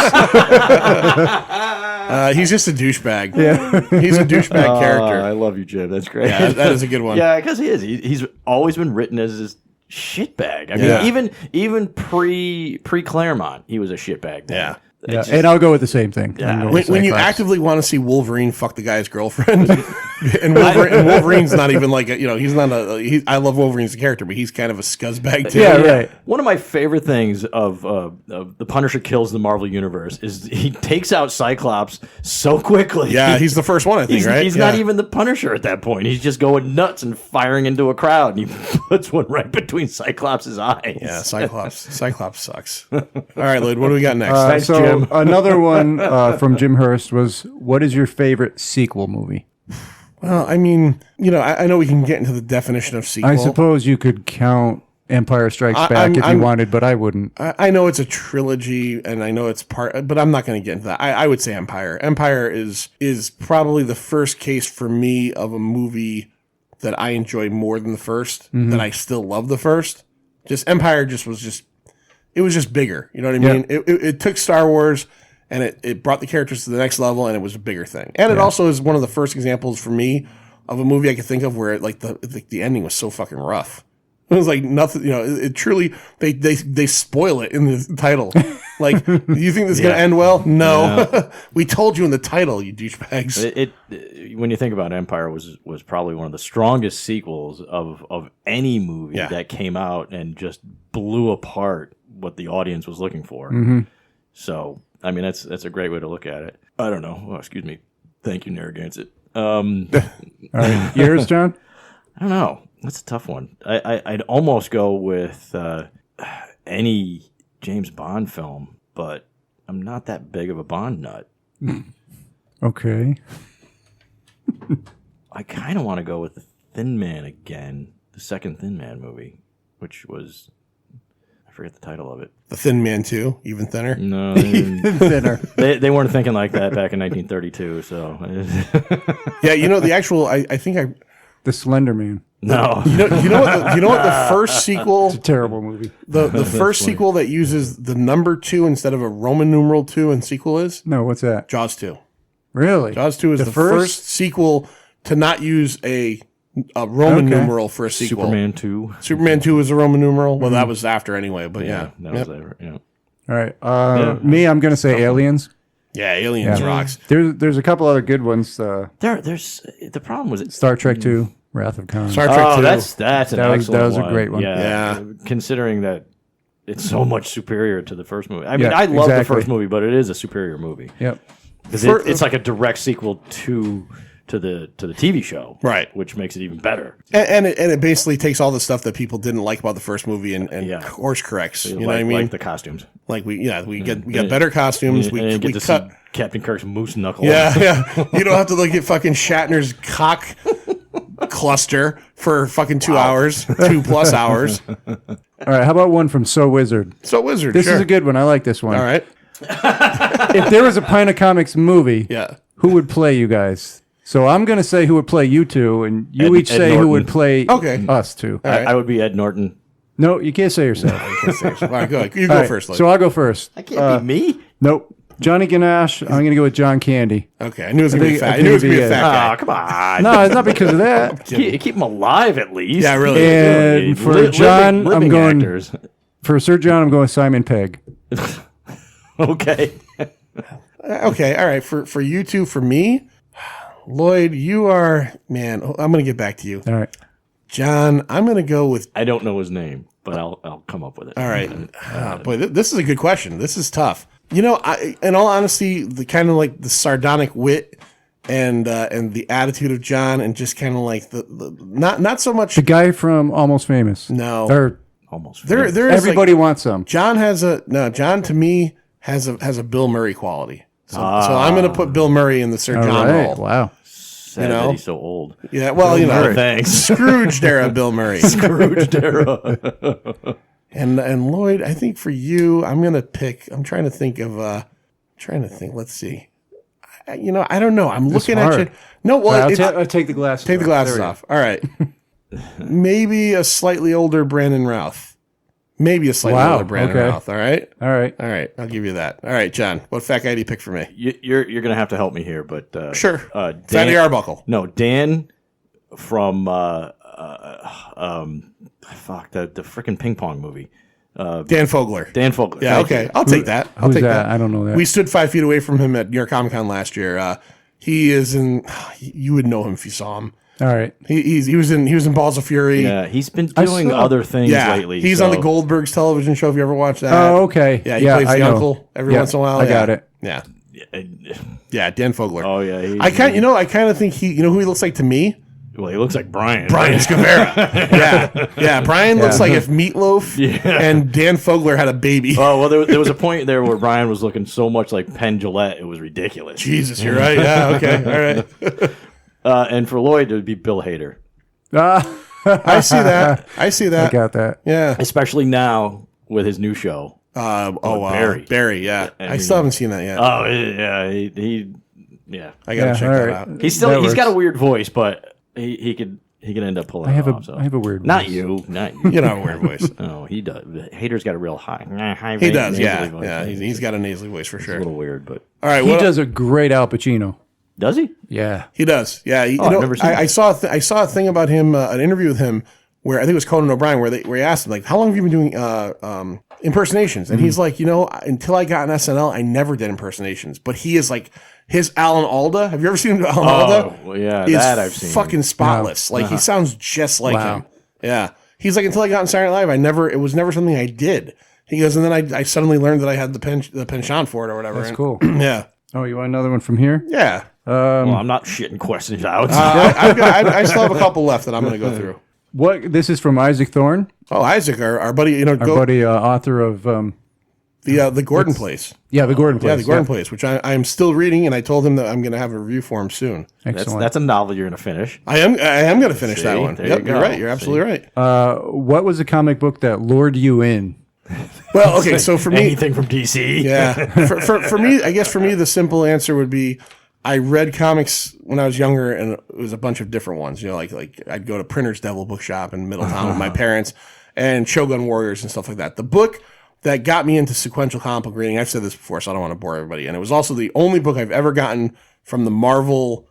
He's just a douchebag. Yeah. He's a douchebag I character. love you, Jim. That's great. Yeah, that is a good one. Yeah, because he is. He's always been written as this shitbag. I mean, Yeah. even pre Claremont, he was a shitbag. Yeah. Yeah, and I'll go with the same thing. Yeah. When you actively want to see Wolverine fuck the guy's girlfriend, and Wolverine's not even like he's not I love Wolverine as a character, but he's kind of a scuzzbag too. Yeah, right. One of my favorite things of the Punisher kills the Marvel Universe is he takes out Cyclops so quickly. Yeah, he's the first one, I think, right? He's not even the Punisher at that point. He's just going nuts and firing into a crowd, and he puts one right between Cyclops' eyes. Yeah, Cyclops sucks. All right, Lloyd, what do we got next? Thanks, So Jim. another one from Jim Hurst was, what is your favorite sequel movie? Well, I mean, I know we can get into the definition of sequel. I suppose you could count Empire Strikes Back if you wanted, but I wouldn't. I know it's a trilogy, and I know it's part, but I'm not going to get into that. I would say Empire. Empire is probably the first case for me of a movie that I enjoy more than the first, that I still love the first. Just Empire it was just bigger. You know what I mean? Yeah. It took Star Wars and it brought the characters to the next level, and it was a bigger thing. And it also is one of the first examples for me of a movie I could think of where the ending was so fucking rough. It was like nothing, it truly, they spoil it in the title. Like, do you think this is going to end well? No. We told you in the title, you douchebags. When you think about it, Empire was probably one of the strongest sequels of any movie that came out and just blew apart what the audience was looking for. Mm-hmm. So, I mean, that's a great way to look at it. I don't know. Oh, excuse me. Thank you, Narragansett. All right. Yours, John? I don't know. That's a tough one. I'd almost go with any James Bond film, but I'm not that big of a Bond nut. Okay. I kind of want to go with the Thin Man again, the second Thin Man movie, which was, I forget the title of it. The Thin Man 2, even thinner. No, Thinner. they weren't thinking like that back in 1932. So Yeah, the actual, I think The Slender Man. no. you know what the first sequel, Terrible movie. the first sequel that uses the number 2 instead of a Roman numeral 2 in sequel is No, what's that? Jaws 2. Really? Jaws 2 is the first sequel to not use a Roman numeral for a sequel. Superman 2. Superman 2 was a Roman numeral. Well, that was after anyway, but yeah. That was there. Yeah. All right. Me, I'm going to say Aliens. Yeah, Aliens rocks. There's a couple other good ones. There's the problem was Star Trek 2, Wrath of Khan. Star Trek 2. that's an excellent that was a one. great one. Yeah. Considering that it's so much superior to the first movie. I mean, I love the first movie, but it is a superior movie. Yep. Because it's like a direct sequel to the TV show, Right. Which makes it even better. And it basically takes all the stuff that people didn't like about the first movie and course corrects. You know what I mean? Like the costumes. Like we get better costumes. And We you get to cut. see Captain Kirk's moose knuckle. Yeah. You don't have to look at fucking Shatner's cock cluster for fucking 2 hours, 2+ hours. All right. How about one from So Wizard? So Wizard. This sure. is a good one. I like this one. All right. If there was a Pint of Comics movie, Yeah. who would play you guys? So I'm going to say who would play you two, and you each Ed say Norton. who would play Okay. us two. I would be Ed Norton. No, you can't say yourself. All right, go ahead. You All go right, first. Lloyd. so I'll go first. I can't be me. Nope. Johnny Ganache. I'm going to go with John Candy. Okay, I knew it was going to be think- fat. I I knew it was think going to be a it'd fat Oh, guy. come on. No, it's not because of that. Keep him alive at least. Yeah, really. And for John, I'm living going actors. for Sir John. I'm going Simon Pegg. Okay. Okay, all right. For you two, for me, Lloyd, you are man. I'm going to get back to you, All right. John. I'm going to go with. I don't know his name, but I'll come up with it. All right, boy, this is a good question. This is tough. In all honesty, the kind of like the sardonic wit and the attitude of John, and just kind of like the not so much. The guy from Almost Famous. No, Or Almost. there is everybody wants some. John to me has a Bill Murray quality. So I'm going to put Bill Murray in the Sir All John right. role. Wow. Sad that he's so old. Yeah, well, Thanks. Scrooge era Bill Murray. Scrooge era. And Lloyd, I think for you, I'm gonna pick. I'm trying to think. Let's see. I don't know. I'm looking at hard. you. No, well, I'll take the glasses. take the glasses off. All right. Maybe a slightly older Brandon Routh. Maybe a slightly older Brandon okay. Routh. All right. All right. All right. I'll give you that. All right, John. What fat guy do you pick for me? You're gonna have to help me here, but Sure. Dan, Fatty Arbuckle. No, Dan from the freaking ping pong movie. Dan Fogler. Dan Fogler. Yeah, Thank okay. you. I'll take that. I'll Who's take that? that. I don't know that. We stood 5 feet away from him at New York Comic Con last year. He is in. You would know him if you saw him. All right. He was in Balls of Fury. Yeah, he's been doing other things lately. He's on the Goldbergs television show. If you ever watched that. Oh, okay. Yeah, he plays the uncle every once in a while. I got it. Yeah. Yeah, Dan Fogler. Oh yeah, I kind of think who he looks like to me. Well, he looks like Brian. Brian Scavera. yeah. Brian looks like if Meatloaf and Dan Fogler had a baby. Oh well, there was a point there where Brian was looking so much like Penn Jillette, it was ridiculous. Jesus, you're right. Yeah, okay, all right. And for Lloyd, it would be Bill Hader, I see that. I got that. Yeah. especially now with his new show. Barry. Barry. Yeah, I I mean- still haven't seen that yet. Oh yeah, he I gotta check all that right. out. he's That got a works. weird voice, but he could end up pulling I have it off. So. I have a weird. Not voice. you. You know, a weird voice. Oh, he does. Hader's got a real high. He does. nasally Yeah, voice. yeah. He's got a nasally voice for a sure. little weird, but All right, He what does a great Al Pacino. does he? Yeah. He does. Yeah. I've never seen I saw I saw a thing about him, an interview with him where I think it was Conan O'Brien, where he asked him like, "How long have you been doing impersonations?" And he's like, until I got in SNL, I never did impersonations. But he is like his Alan Alda. Have you ever seen Alan Alda? Well, yeah, Is that I've seen. fucking spotless. Like he sounds just like him. Yeah. He's like, until I got in Saturday Night Live, it was never something I did. He goes, and then I suddenly learned that I had the penchant for it or whatever. That's And- cool. Yeah. Oh, you want another one from here? Yeah. Well, I'm not shitting questions out. I still have a couple left that I'm going to go through. What? This is from Isaac Thorne, Oh, Isaac, our buddy, our buddy, author of the Gordon Place. the Gordon Place. Yeah, the Gordon Place, which I am still reading, and I told him that I'm going to have a review for him soon. Excellent. that's a novel you're going to finish. I am going to finish that See? one. There Yep, you you're go. right. You're absolutely right. What was the comic book that lured you in? Well, okay, so for me, Anything from DC. yeah, for me, I guess for me, the simple answer would be I read comics when I was younger, and it was a bunch of different ones. Like I'd go to Printer's Devil Bookshop in Middletown with my parents, and Shogun Warriors and stuff like that. The book that got me into sequential comic book reading, I've said this before, so I don't want to bore everybody, and it was also the only book I've ever gotten from the Marvel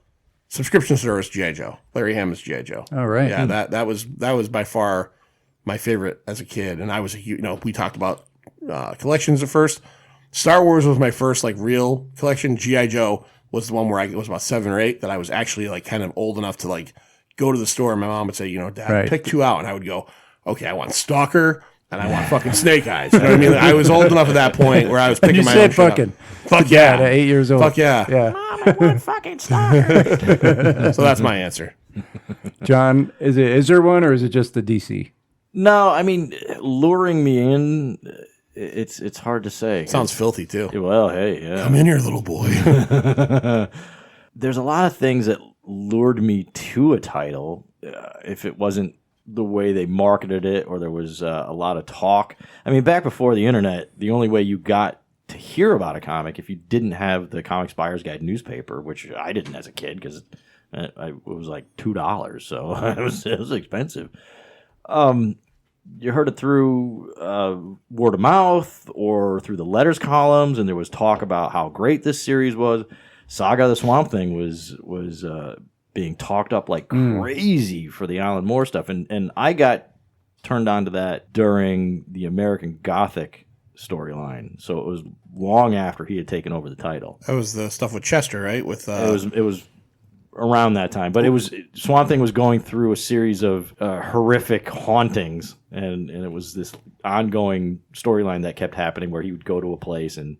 subscription service, G.I. Joe. Larry Hamill's G.I. Joe. All right. Yeah, that was by far my favorite as a kid, and I was we talked about collections at first. Star Wars was my first like real collection. G.I. Joe was the one where I was about 7 or 8 that I was actually like kind of old enough to like go to the store, and my mom would say, Dad, Right. pick 2 out, and I would go, okay, I want Stalker and I want fucking Snake Eyes. You know what I mean? I was old enough at that point where I was picking You my said own shit up. fucking. Fuck Yeah, yeah. at 8 years old. Fuck yeah. Yeah. Mom, I want fucking Stalker. So that's my answer. John, is there one or is it just the DC? No, I mean, luring me in, it's hard to say. Sounds filthy too. Well, hey, yeah. Come in here, little boy. There's a lot of things that lured me to a title if it wasn't the way they marketed it or there was a lot of talk. I mean, back before the internet, the only way you got to hear about a comic if you didn't have the Comics Buyer's Guide newspaper, which I didn't as a kid because it was like $2, so it was expensive. You heard it through word of mouth or through the letters columns, and there was talk about how great this series was. Saga of the Swamp Thing was being talked up like crazy for the Alan Moore stuff, and I got turned on to that during the American Gothic storyline. So it was long after he had taken over the title. That was the stuff with Chester, right? With It was around that time, but Swamp Thing was going through a series of horrific hauntings, and it was this ongoing storyline that kept happening where he would go to a place and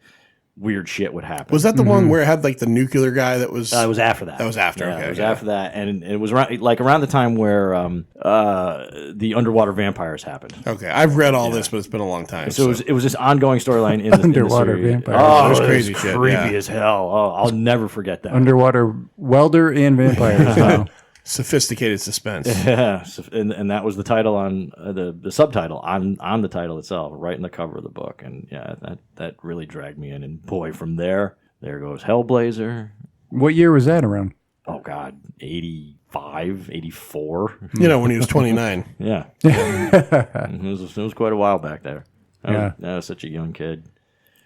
weird shit would happen. Was that the one where it had like the nuclear guy that was? It was after that. That was after. Yeah, Okay, it was yeah. after that, and it was around the time where the underwater vampires happened. Okay, I've read all this, but it's been a long time. So it was this ongoing storyline in the Underwater in the series. vampires. Oh, It was it was crazy crazy shit, creepy yeah. as hell. Oh, I'll never forget that. Underwater welder and vampires. Wow. Sophisticated suspense. Yeah, and that was the title on the subtitle on the title itself, right in the cover of the book. And yeah, that really dragged me in. And boy, from there goes Hellblazer. What year was that around? Oh God, 85, 84. When he was 29. Yeah, it was quite a while back there. I was such a young kid,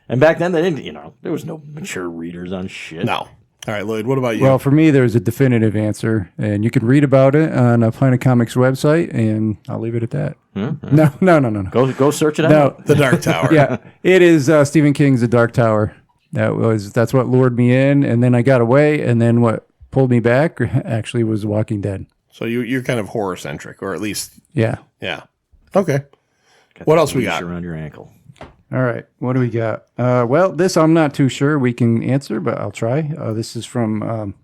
and back then they didn't. There was no mature readers on shit. No. All right, Lloyd, what about you? Well, for me, there's a definitive answer, and you can read about it on a Pint of Comics website, and I'll leave it at that. No. Go search it No. out. The Dark Tower. Yeah, it is Stephen King's The Dark Tower. That's what lured me in, and then I got away, and then what pulled me back actually was Walking Dead. So you're kind of horror centric, or at least, Yeah. yeah. Okay. What else we got? Around your ankle. All right, what do we got? Well, this I'm not too sure we can answer, but I'll try. This is from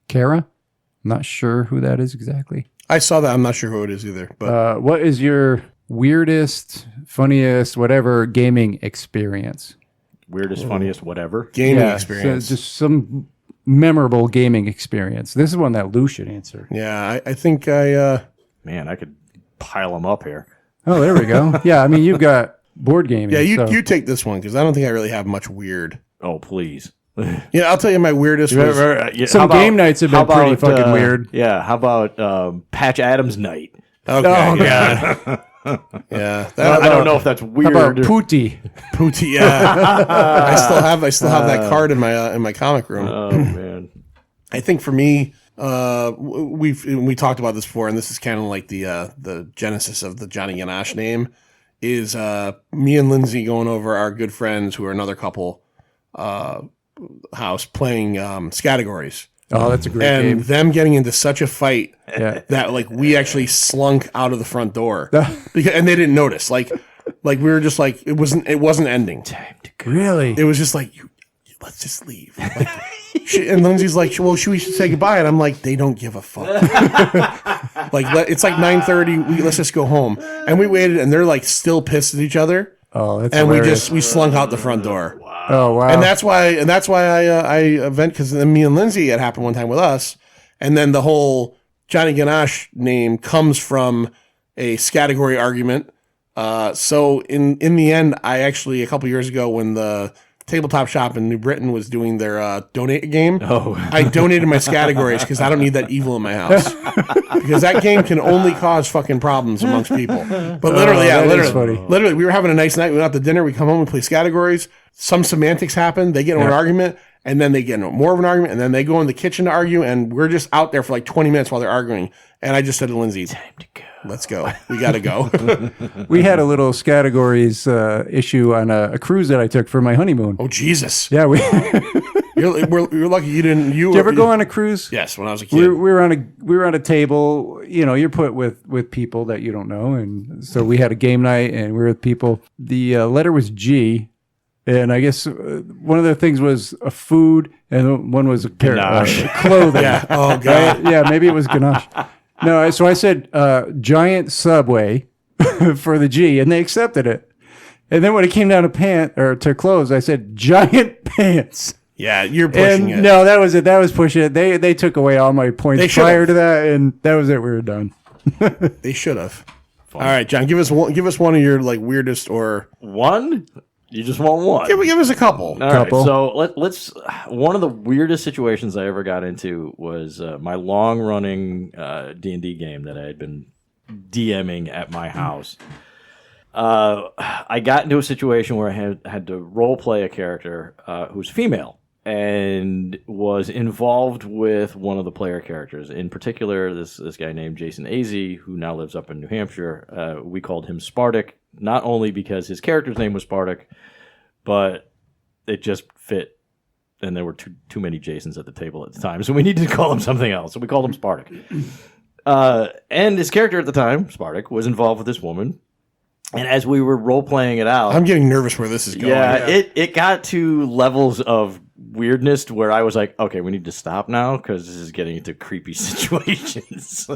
Kara. I'm not sure who that is exactly. I saw that. I'm not sure who it is either. But What is your weirdest, funniest, whatever gaming experience? Weirdest, funniest, whatever. gaming So experience. just some memorable gaming experience. This is one that Lou should answer. Yeah, I think I. Man, I could pile them up here. Oh, there we go. Yeah, I mean, you've got board gaming. Yeah, so- you take this one because I don't think I really have much weird. Oh, please. Yeah, I'll tell you my weirdest was. Some How about- game nights have how been pretty about, fucking weird. Yeah, how about Patch Adams night? Okay, Oh, yeah, yeah. I don't know if that's How weird. about Pooty? Pooty, yeah. I still have that card in my comic room. Oh man. I think for me, we talked about this before, and this is kind of like the genesis of the Johnny Ganache name. Is me and Lindsay going over our good friends who are another couple house playing Scattergories. Oh, that's a great And game. them getting into such a fight Yeah. that like we actually slunk out of the front door and they didn't notice. Like we were just like it wasn't ending. Really? It was just like let's just leave. Like, and Lindsay's like, well, we should say goodbye. And I'm like, they don't give a fuck. Like it's like 9:30. Let's just go home. And we waited, and they're like still pissed at each other. Oh, that's And hilarious. we slunk out the front door. Oh, wow. And that's why I vent because then me and Lindsay it happened one time with us, and then the whole Johnny Ganache name comes from a category argument. So in the end, I actually a couple years ago when the tabletop shop in New Britain was doing their donate game, I donated my categories because I don't need that evil in my house because that game can only cause fucking problems amongst people. But literally, that is funny. literally, we were having a nice night. We went out to dinner. We come home. We play categories. Some semantics happen. They get into an argument, and then they get into more of an argument, and then they go in the kitchen to argue, and we're just out there for like 20 minutes while they're arguing. And I just said to Lindsay, "Time to go. Let's go. We got to go." We had a little categories issue on a cruise that I took for my honeymoon. Oh Jesus! Yeah, we. You're lucky you didn't. Did you ever go on a cruise? Yes, when I was a kid. We were on a table. You know, you're put with people that you don't know, and so we had a game night, and we were with people. The letter was G, and I guess one of the things was a food, and one was a pair of clothing. Yeah. Oh God. Yeah, maybe it was ganache. No, so I said giant Subway for the G, and they accepted it. And then when it came down to clothes, I said giant pants. Yeah, you're pushing it. No, that was it. That was pushing it. They took away all my points prior to that, and that was it. We were done. They should have. All right, John, give us one of your like weirdest or One? You just want one? give us a couple. All right, so let's. One of the weirdest situations I ever got into was my long-running D&D game that I had been DMing at my house. I got into a situation where I had to role play a character who's female and was involved with one of the player characters. In particular, this guy named Jason Azey, who now lives up in New Hampshire. We called him Spartak, not only because his character's name was Spartak, but it just fit. And there were too many Jasons at the table at the time, so we needed to call him something else. So we called him Spartak. And his character at the time, Spartak, was involved with this woman. And as we were role playing it out, I'm getting nervous where this is going. yeah, it got to levels of weirdness where I was like, okay, we need to stop now because this is getting into creepy situations.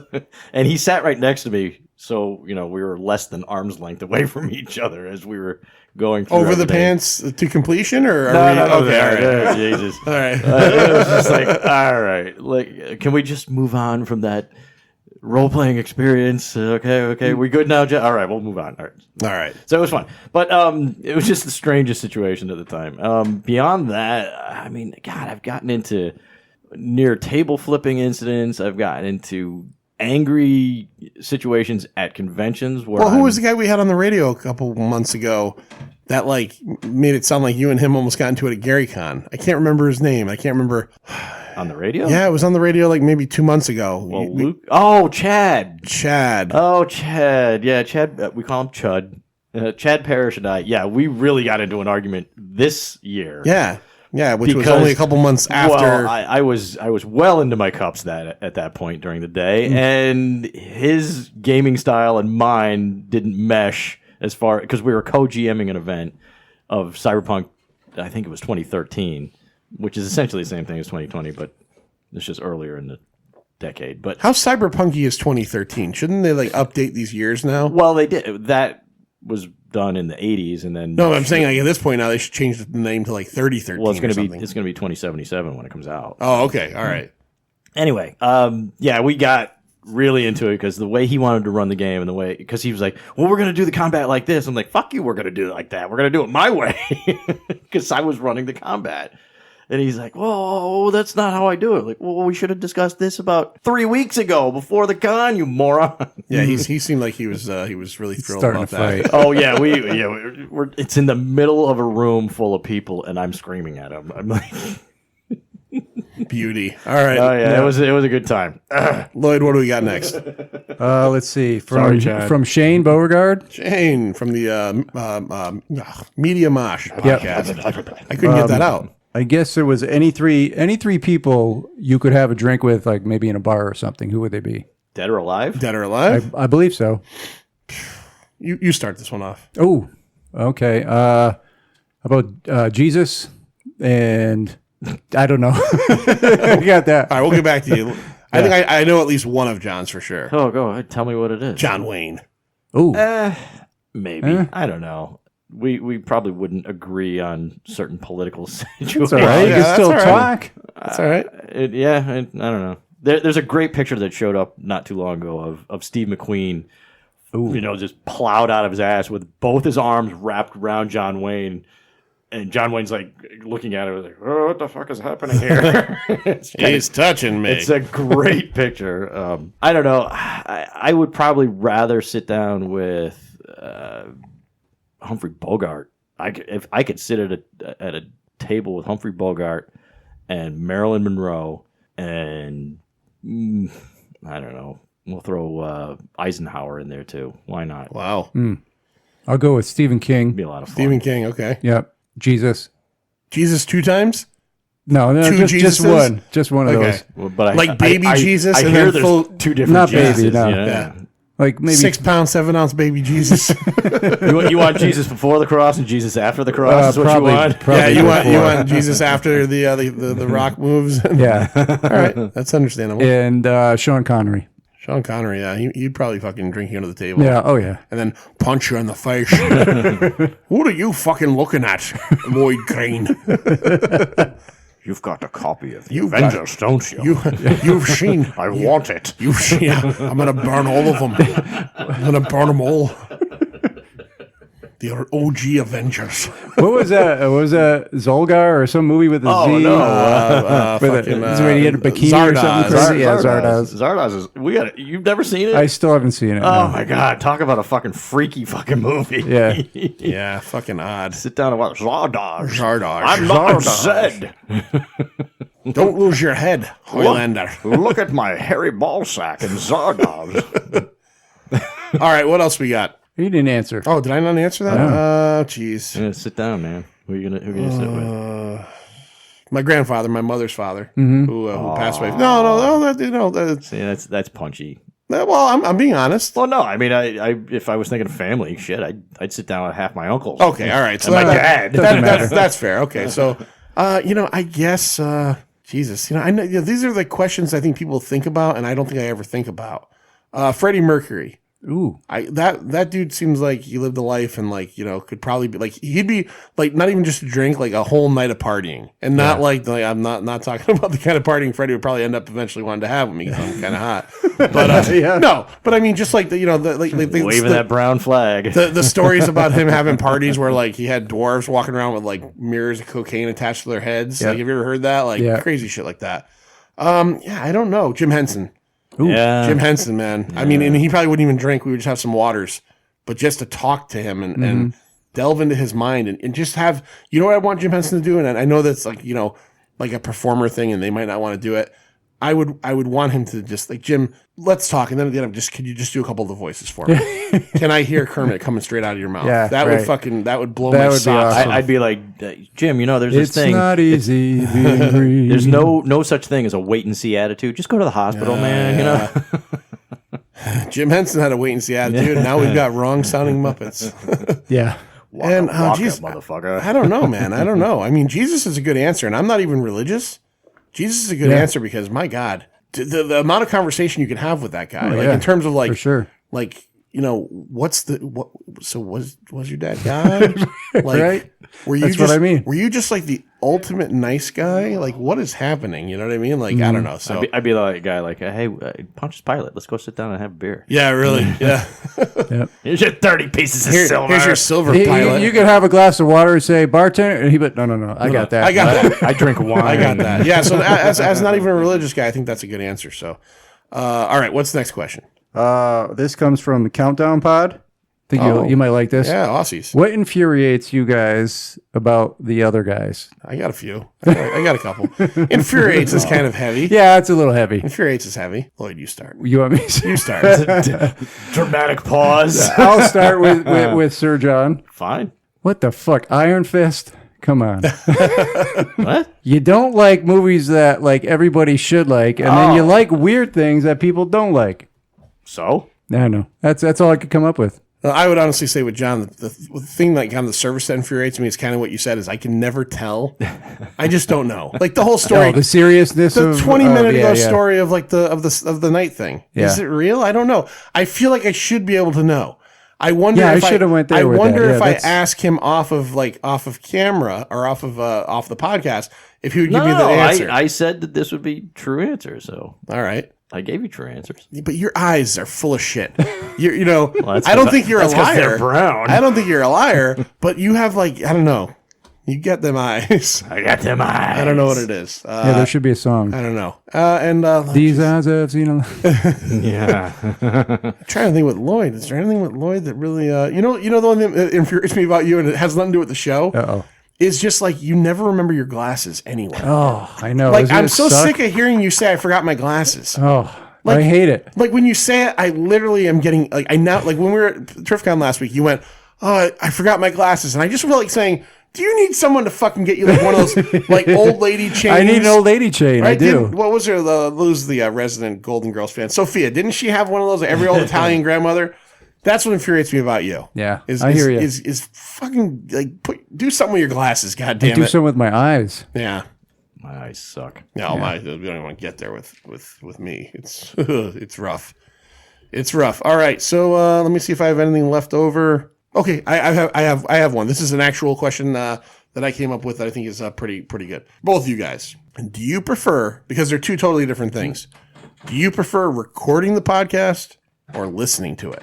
And he sat right next to me, so we were less than arm's length away from each other as we were going through Over the everything. pants to completion, or No, okay, all right. yeah, Jesus. All right. It was just like, all right, like, can we just move on from that role-playing experience? Okay, we good now? All right, we'll move on. All right. All right. So it was fun. But it was just the strangest situation at the time. Beyond that, I mean, God, I've gotten into near table flipping incidents. I've gotten into angry situations at conventions where Well, who was the guy we had on the radio a couple months ago? that like made it sound like you and him almost got into it at GaryCon. I can't remember his name. I can't remember. On the radio? Yeah, it was on the radio like maybe 2 months ago. Well, Luke. Oh, Chad. Chad. Oh, Chad. Yeah, Chad. We call him Chud. Chad Parrish and I. Yeah, we really got into an argument this year. Yeah, which was only a couple months after. Well, I was well into my cups at that point during the day, and his gaming style and mine didn't mesh as far because we were co-GMing an event of Cyberpunk. I think it was 2013. Which is essentially the same thing as 2020, but it's just earlier in the decade. But how cyberpunky is 2013? Shouldn't they like update these years now? Well, they did. That was done in the 80s, and then no, I'm saying like at this point now they should change the name to like 3013. Well, it's going to be 2077 when it comes out. Oh, okay, all right. Anyway, yeah, we got really into it because the way he wanted to run the game and the way because he was like, well, we're going to do the combat like this. I'm like, fuck you, we're going to do it like that. We're going to do it my way because I was running the combat. And he's like, whoa, that's not how I do it. Like, well, we should have discussed this about 3 weeks ago before the con, you moron. Yeah, he seemed like he was really thrilled Starting about to that. fight. Oh, yeah, we're it's in the middle of a room full of people, and I'm screaming at him. I'm like, Beauty. All right. oh, yeah, it was a good time. Lloyd, what do we got next? Let's see. Sorry, Chad. From Shane Beauregard. Shane from the Media Mosh podcast. I couldn't get that out. I guess there was any three people you could have a drink with, like maybe in a bar or something. Who would they be? Dead or alive? Dead or alive? I believe so. You start this one off. Oh, okay. About Jesus and I don't know. I got that. All right, we'll get back to you. I think I know at least one of John's for sure. Oh, go ahead. Tell me what it is. John Wayne. Oh, Maybe. I don't know. We probably wouldn't agree on certain political situations. it's all right. You yeah, can still that's all right. talk. That's all right. I don't know. There's a great picture that showed up not too long ago of Steve McQueen, just plowed out of his ass with both his arms wrapped around John Wayne. And John Wayne's like looking at it, like, "Oh, what the fuck is happening here?" He's touching me. It's a great picture. I don't know. I would probably rather sit down with Humphrey Bogart. If I could sit at a table with Humphrey Bogart and Marilyn Monroe and I don't know. We'll throw Eisenhower in there too. Why not? Wow. I'll go with Stephen King. It'd be a lot of fun. Stephen King. Okay. Yep. Jesus. Jesus 2 times. No, Two just Jesuses? one. Just one of Okay. those. Well, but Like baby Jesus I and hear then there's full- two different Not baby, Jesuses, no. you know? Yeah. Like maybe 6 pound, 7 ounce baby Jesus. You want Jesus before the cross and Jesus after the cross? Is what probably, you want? probably Yeah, you before. want Jesus after the rock moves. Yeah. All right, that's understandable. And Sean Connery. Sean Connery, yeah, he'd probably fucking drink you under the table. Yeah. Oh yeah. And then punch you in the face. What are you fucking looking at, Lloyd Crane? You've got a copy of the You've Avengers, don't you? You've seen. I want it. You've seen. Yeah, I'm gonna burn all of them. I'm gonna burn them all. The OG Avengers. What was that? Was that Zolgar or some movie with a Z? Oh, no. Is where he had a bikini or something? Zardoz. Crazy? Yeah, Zardoz. Zardoz is. You've never seen it? I still haven't seen it. Oh no. my god! Talk about a fucking freaky fucking movie. Yeah. Yeah, fucking odd. Sit down and watch Zardoz. Zardoz. I'm not Zardoz. Zed. Don't lose your head, Highlander. Look at my hairy ball sack and Zardoz. All right, what else we got? He didn't answer. Oh, did I not answer that? Oh, jeez. Yeah, sit down, man. Who are you gonna sit with? My grandfather, my mother's father, who passed away. No, that's, See, that's punchy. well, I'm being honest. Well, no, I mean, I if I was thinking of family shit, I'd sit down with half my uncles. Okay, all right. So And my dad. that's fair. Okay, so I guess Jesus, I know these are the questions I think people think about, and I don't think I ever think about. Freddie Mercury. Ooh. That dude seems like he lived a life and could probably be like he'd be like not even just a drink, like a whole night of partying, and not like I'm not talking about the kind of partying Freddie would probably end up eventually wanting to have with me because I'm kind of hot. But no, but I mean just like waving that brown flag. The stories about him having parties where like he had dwarves walking around with like mirrors of cocaine attached to their heads. Yep. Like, have you ever heard that? Like crazy shit like that. I don't know. Jim Henson. Yeah, Jim Henson, man. I mean, and he probably wouldn't even drink. We would just have some waters, but just to talk to him and delve into his mind and just have, you know what I want Jim Henson to do? And I know that's like, you know, like a performer thing and they might not want to do it. I would want him to just like, Jim, let's talk. And then at the end, could you just do a couple of the voises for me? Can I hear Kermit coming straight out of your mouth? Yeah, that would blow my socks. Awesome. I'd be like, Jim, you know, there's this thing. It's not easy being green. There's no such thing as a wait and see attitude. Just go to the hospital, man. You know. Jim Henson had a wait and see attitude. And now we've got wrong sounding Muppets. Yeah. And geez, motherfucker. I don't know, man. I don't know. I mean, Jesus is a good answer, and I'm not even religious. Jesus is a good answer because, my God, the amount of conversation you can have with that guy, like in terms of like, for sure. Like, you know, so was your dad God? Like, Right? That's what I mean. Were you just like the ultimate nice guy? Like, what is happening? You know what I mean? Like, I don't know. So I'd be like guy like, hey, Pontius Pilate, let's go sit down and have a beer. yeah, really, yeah. Yep. Here's your 30 pieces of silver. Here's your silver You pilot. could have a glass of water and say, bartender, and he but no, I got that. I got that. I drink wine. I got that. Yeah. So as not even a religious guy, I think that's a good answer. So, all right. What's the next question? This comes from the Countdown Pod. I think you might like this. Yeah, Aussies. What infuriates you guys about the other guys? I got a few. I got a couple. Infuriates is kind of heavy. Yeah, it's a little heavy. Infuriates is heavy. Lloyd, you start. You want me to? You start. Dramatic pause. I'll start with Sir John. Fine. What the fuck? Iron Fist? Come on. What? You don't like movies that like everybody should like, and then you like weird things that people don't like. So? No. That's all I could come up with. I would honestly say with John, the thing that kind of the service that infuriates me is kind of what you said is I can never tell. I just don't know. Like the whole story. The seriousness the of 20-minute ago story of like the night thing. Yeah. Is it real? I don't know. I feel like I should be able to know. I wonder Yeah, if I should have went there I with wonder that. if Yeah, I that's- ask him off of camera or off the podcast if he would give me the answer. I said that this would be true answer, so All right. I gave you true answers. But your eyes are full of shit. You know, that's I don't 'cause think you're a that's 'cause liar. they're brown. I don't think you're a liar, but you have like, I don't know. You got them eyes. I got them eyes. I don't know what it is. Yeah, there should be a song. I don't know. And These eyes have seen a Yeah. I'm trying to think with Lloyd. Is there anything with Lloyd that really, you know, the one that infuriates me about you, and it has nothing to do with the show, Uh-oh. is just like you never remember your glasses anyway. Oh, I know. Like Doesn't I'm it so suck? sick of hearing you say I forgot my glasses. Oh, Like- I hate it. Like when you say it, I literally am getting like I now like when we were at TriffCon last week, you went, "Oh, I forgot my glasses," and I just feel like saying, "Do you need someone to fucking get you like one of those like old lady chains?" I need an old lady chain. I Right? do. What was her? Who's the resident Golden Girls fan? Sophia. Didn't she have one of those? Like, every old Italian grandmother. That's what infuriates me about you. Yeah, I hear you. Is fucking like do something with your glasses. God damn do it. something with my eyes. Yeah. My eyes suck. No, we don't even want to get there with me. It's it's rough. It's rough. All right, so let me see if I have anything left over. Okay, I have one. This is an actual question that I came up with that I think is pretty good. Both of you guys, do you prefer, because they're two totally different things, do you prefer recording the podcast or listening to it?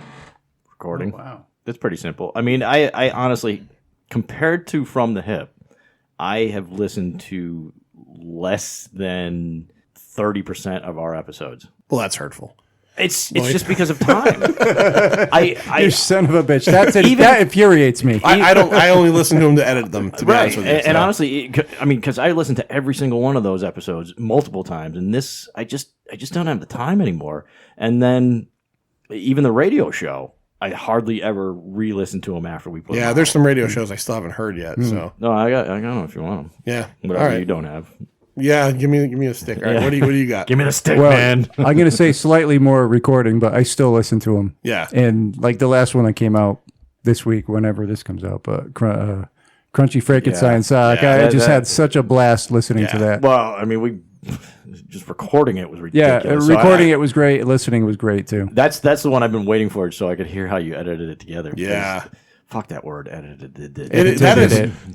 Recording. Oh, wow. That's pretty simple. I mean, I honestly, compared to From the Hip, I have listened to less than 30% of our episodes. Well, that's hurtful. It's just because of time. I You son of a bitch. That infuriates me. I only listen to them to edit them. To be honest with you, and so. honestly, I mean, because I listened to every single one of those episodes multiple times, and this, I just don't have the time anymore. And then even the radio show, I hardly ever re-listen to them after we put them Yeah, out. there's some radio shows I still haven't heard yet. So No, I got them if you want them. yeah, Whatever all right. you don't have. Yeah, give me a stick. All right, what do you got? Give me the stick, Well, man. I'm going to say slightly more recording, but I still listen to them. Yeah. And like the last one that came out this week, whenever this comes out, but Crunchy Frankenstein sock. Yeah, I just that- had such a blast listening to that. Well, I mean, we just recording it was Yeah, ridiculous. So recording it was great. Listening was great too. That's the one I've been waiting for, so I could hear how you edited it together. because Yeah. Fuck that word, edited.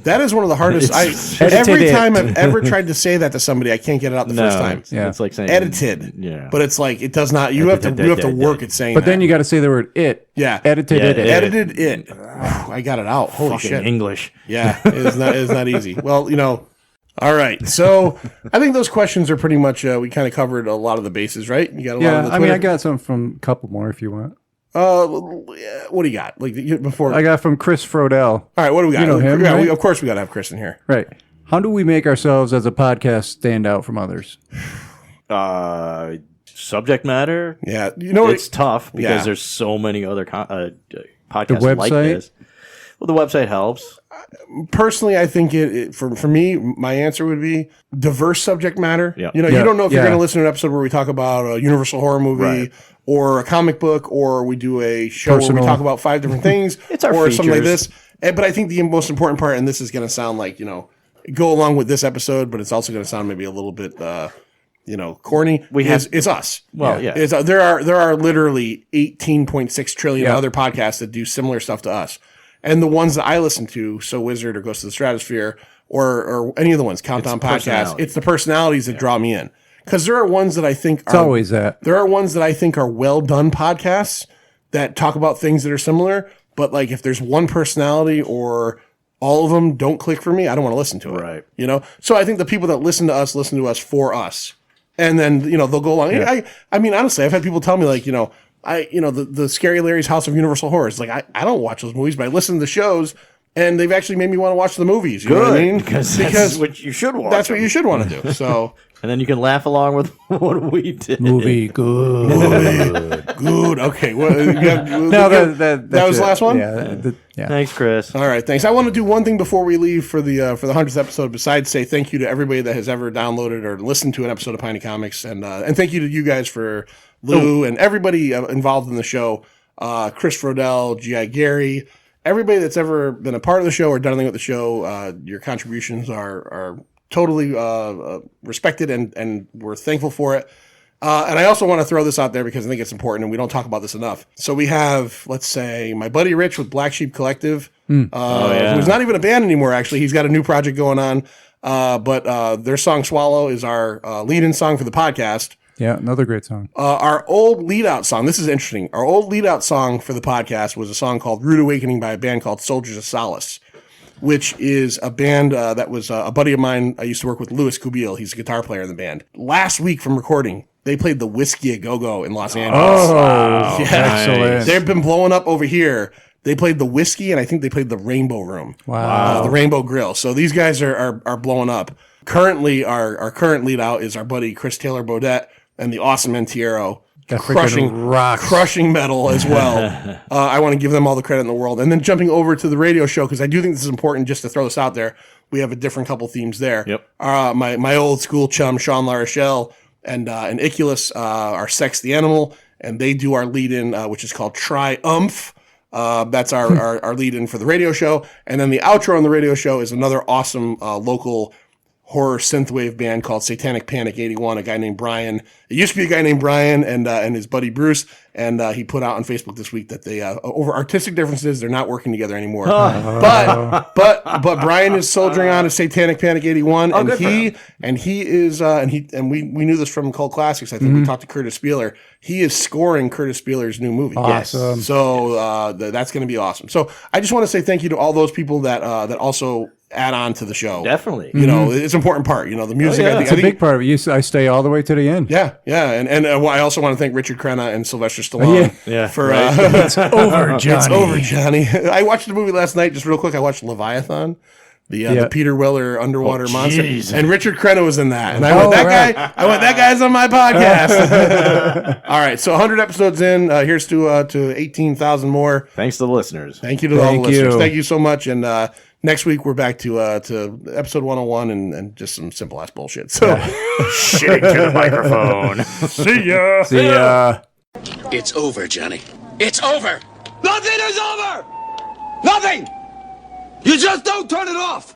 That is one of the hardest. Edited Every it. time I've ever tried to say that to somebody, I can't get it out the first time. It's, it's like saying Edited. Yeah, But it's like it does not. You have to work at saying. But then that. you got to say the word it. Yeah. Edited Yeah, it. edited it. I got it out. Holy fucking shit. English. Yeah, it's not easy. Well, all right. So I think those questions are pretty much. We kind of covered a lot of the bases, right? You got a lot of Yeah, the I mean, Twitter? I got some from a couple more if you want. What do you got? Like before? I got from Chris Frodell. All right, what do we got? You know him, Yeah, right? of course we got to have Chris in here. Right. How do we make ourselves as a podcast stand out from others? Subject matter. Yeah, you know It's tough because Yeah. there's so many other podcasts The like website? this. Well, the website helps. Personally, I think for me, my answer would be diverse subject matter. Yeah. You know, Yeah. you don't know if you're Yeah. going to listen to an episode where we talk about a Universal horror movie Right. or a comic book, or we do a show where Personal. we talk about 5 different things, It's our or something like features. this. But I think the most important part, and this is going to sound like, go along with this episode, but it's also going to sound maybe a little bit, corny. It's us. Well, yeah. It's, there are literally 18.6 trillion Yeah. other podcasts that do similar stuff to us. And the ones that I listen to, So Wizard or Ghost of the Stratosphere or any of the ones, Countdown Podcast, personality. it's the personalities that draw me in. Because there are ones that I think It's always that. there are ones that I think are well done podcasts that talk about things that are similar. But like if there's one personality or all of them don't click for me, I don't want to listen to it. Right. So I think the people that listen to us for us. And then, they'll go along. Yeah. I mean, honestly, I've had people tell me like, the Scary Larry's House of Universal Horrors. Like, I don't watch those movies, but I listen to the shows, and they've actually made me want to watch the movies. You know what I mean? Because that's what you should watch. That's what you should want to do. So, And then you can laugh along with what we did. Movie good. good. Okay. Well, No, that was the last one? Yeah. Thanks, Chris. All right, thanks. I want to do one thing before we leave for the 100th episode. Besides, say thank you to everybody that has ever downloaded or listened to an episode of Piney Comics, and thank you to you guys for Lou and everybody involved in the show. Chris Frodell, G.I. Gary, everybody that's ever been a part of the show or done anything with the show. Your contributions are totally respected, and we're thankful for it. And I also want to throw this out there because I think it's important, and we don't talk about this enough. So we have, let's say, my buddy Rich with Black Sheep Collective, who's not even a band anymore, actually. He's got a new project going on. But their song Swallow is our lead-in song for the podcast. Yeah, another great song. Our old lead-out song, this is interesting. Our old lead-out song for the podcast was a song called Rude Awakening by a band called Soldiers of Solace, which is a band that was a buddy of mine. I used to work with, Louis Kubil. He's a guitar player in the band. Last week from recording, they played the Whiskey A Go-Go in Los Angeles. Oh, Yeah. excellent. They've been blowing up over here. They played the Whiskey, and I think they played the Rainbow Room. Wow. The Rainbow Grill. So these guys are blowing up. Currently, our current lead out is our buddy Chris Taylor Bodette and the awesome Entiero. That freaking rocks. Crushing metal as well. I want to give them all the credit in the world. And then jumping over to the radio show, because I do think this is important just to throw this out there. We have a different couple themes there. Yep. My old school chum, Sean LaRochelle, and Iculus are Sex the Animal, and they do our lead-in, which is called Triumph. That's our lead-in for the radio show. And then the outro on the radio show is another awesome local horror synthwave band called Satanic Panic 81, a guy named Brian. It used to be a guy named Brian and his buddy Bruce, and he put out on Facebook this week that they over artistic differences, they're not working together anymore. But Brian is soldiering on to Satanic Panic 81, and we knew this from Cult Classics. I think we talked to Curtis Spieler. He is scoring Curtis Spieler's new movie. Awesome. Yes. So that's going to be awesome. So I just want to say thank you to all those people that also add on to the show. Definitely. You know, it's an important part. You know, the music. yeah. I It's think a big part of it. I stay all the way to the end. Yeah, and I also want to thank Richard Crenna and Sylvester Stallone Yeah, for It's over, Johnny. It's over, Johnny. I watched the movie last night, just real quick. I watched Leviathan, the Peter Weller underwater monster, and Richard Crenna was in that. And I went, that guy's on my podcast. All right, so 100 episodes in. Here's to 18,000 more. Thanks to the listeners. Thank you to all the listeners. you. Thank you so much. And next week we're back to episode 101 and just some simple ass bullshit. So Shitting to the microphone. see ya. See ya. It's over, Johnny. It's over! Nothing is over! Nothing! You just don't turn it off!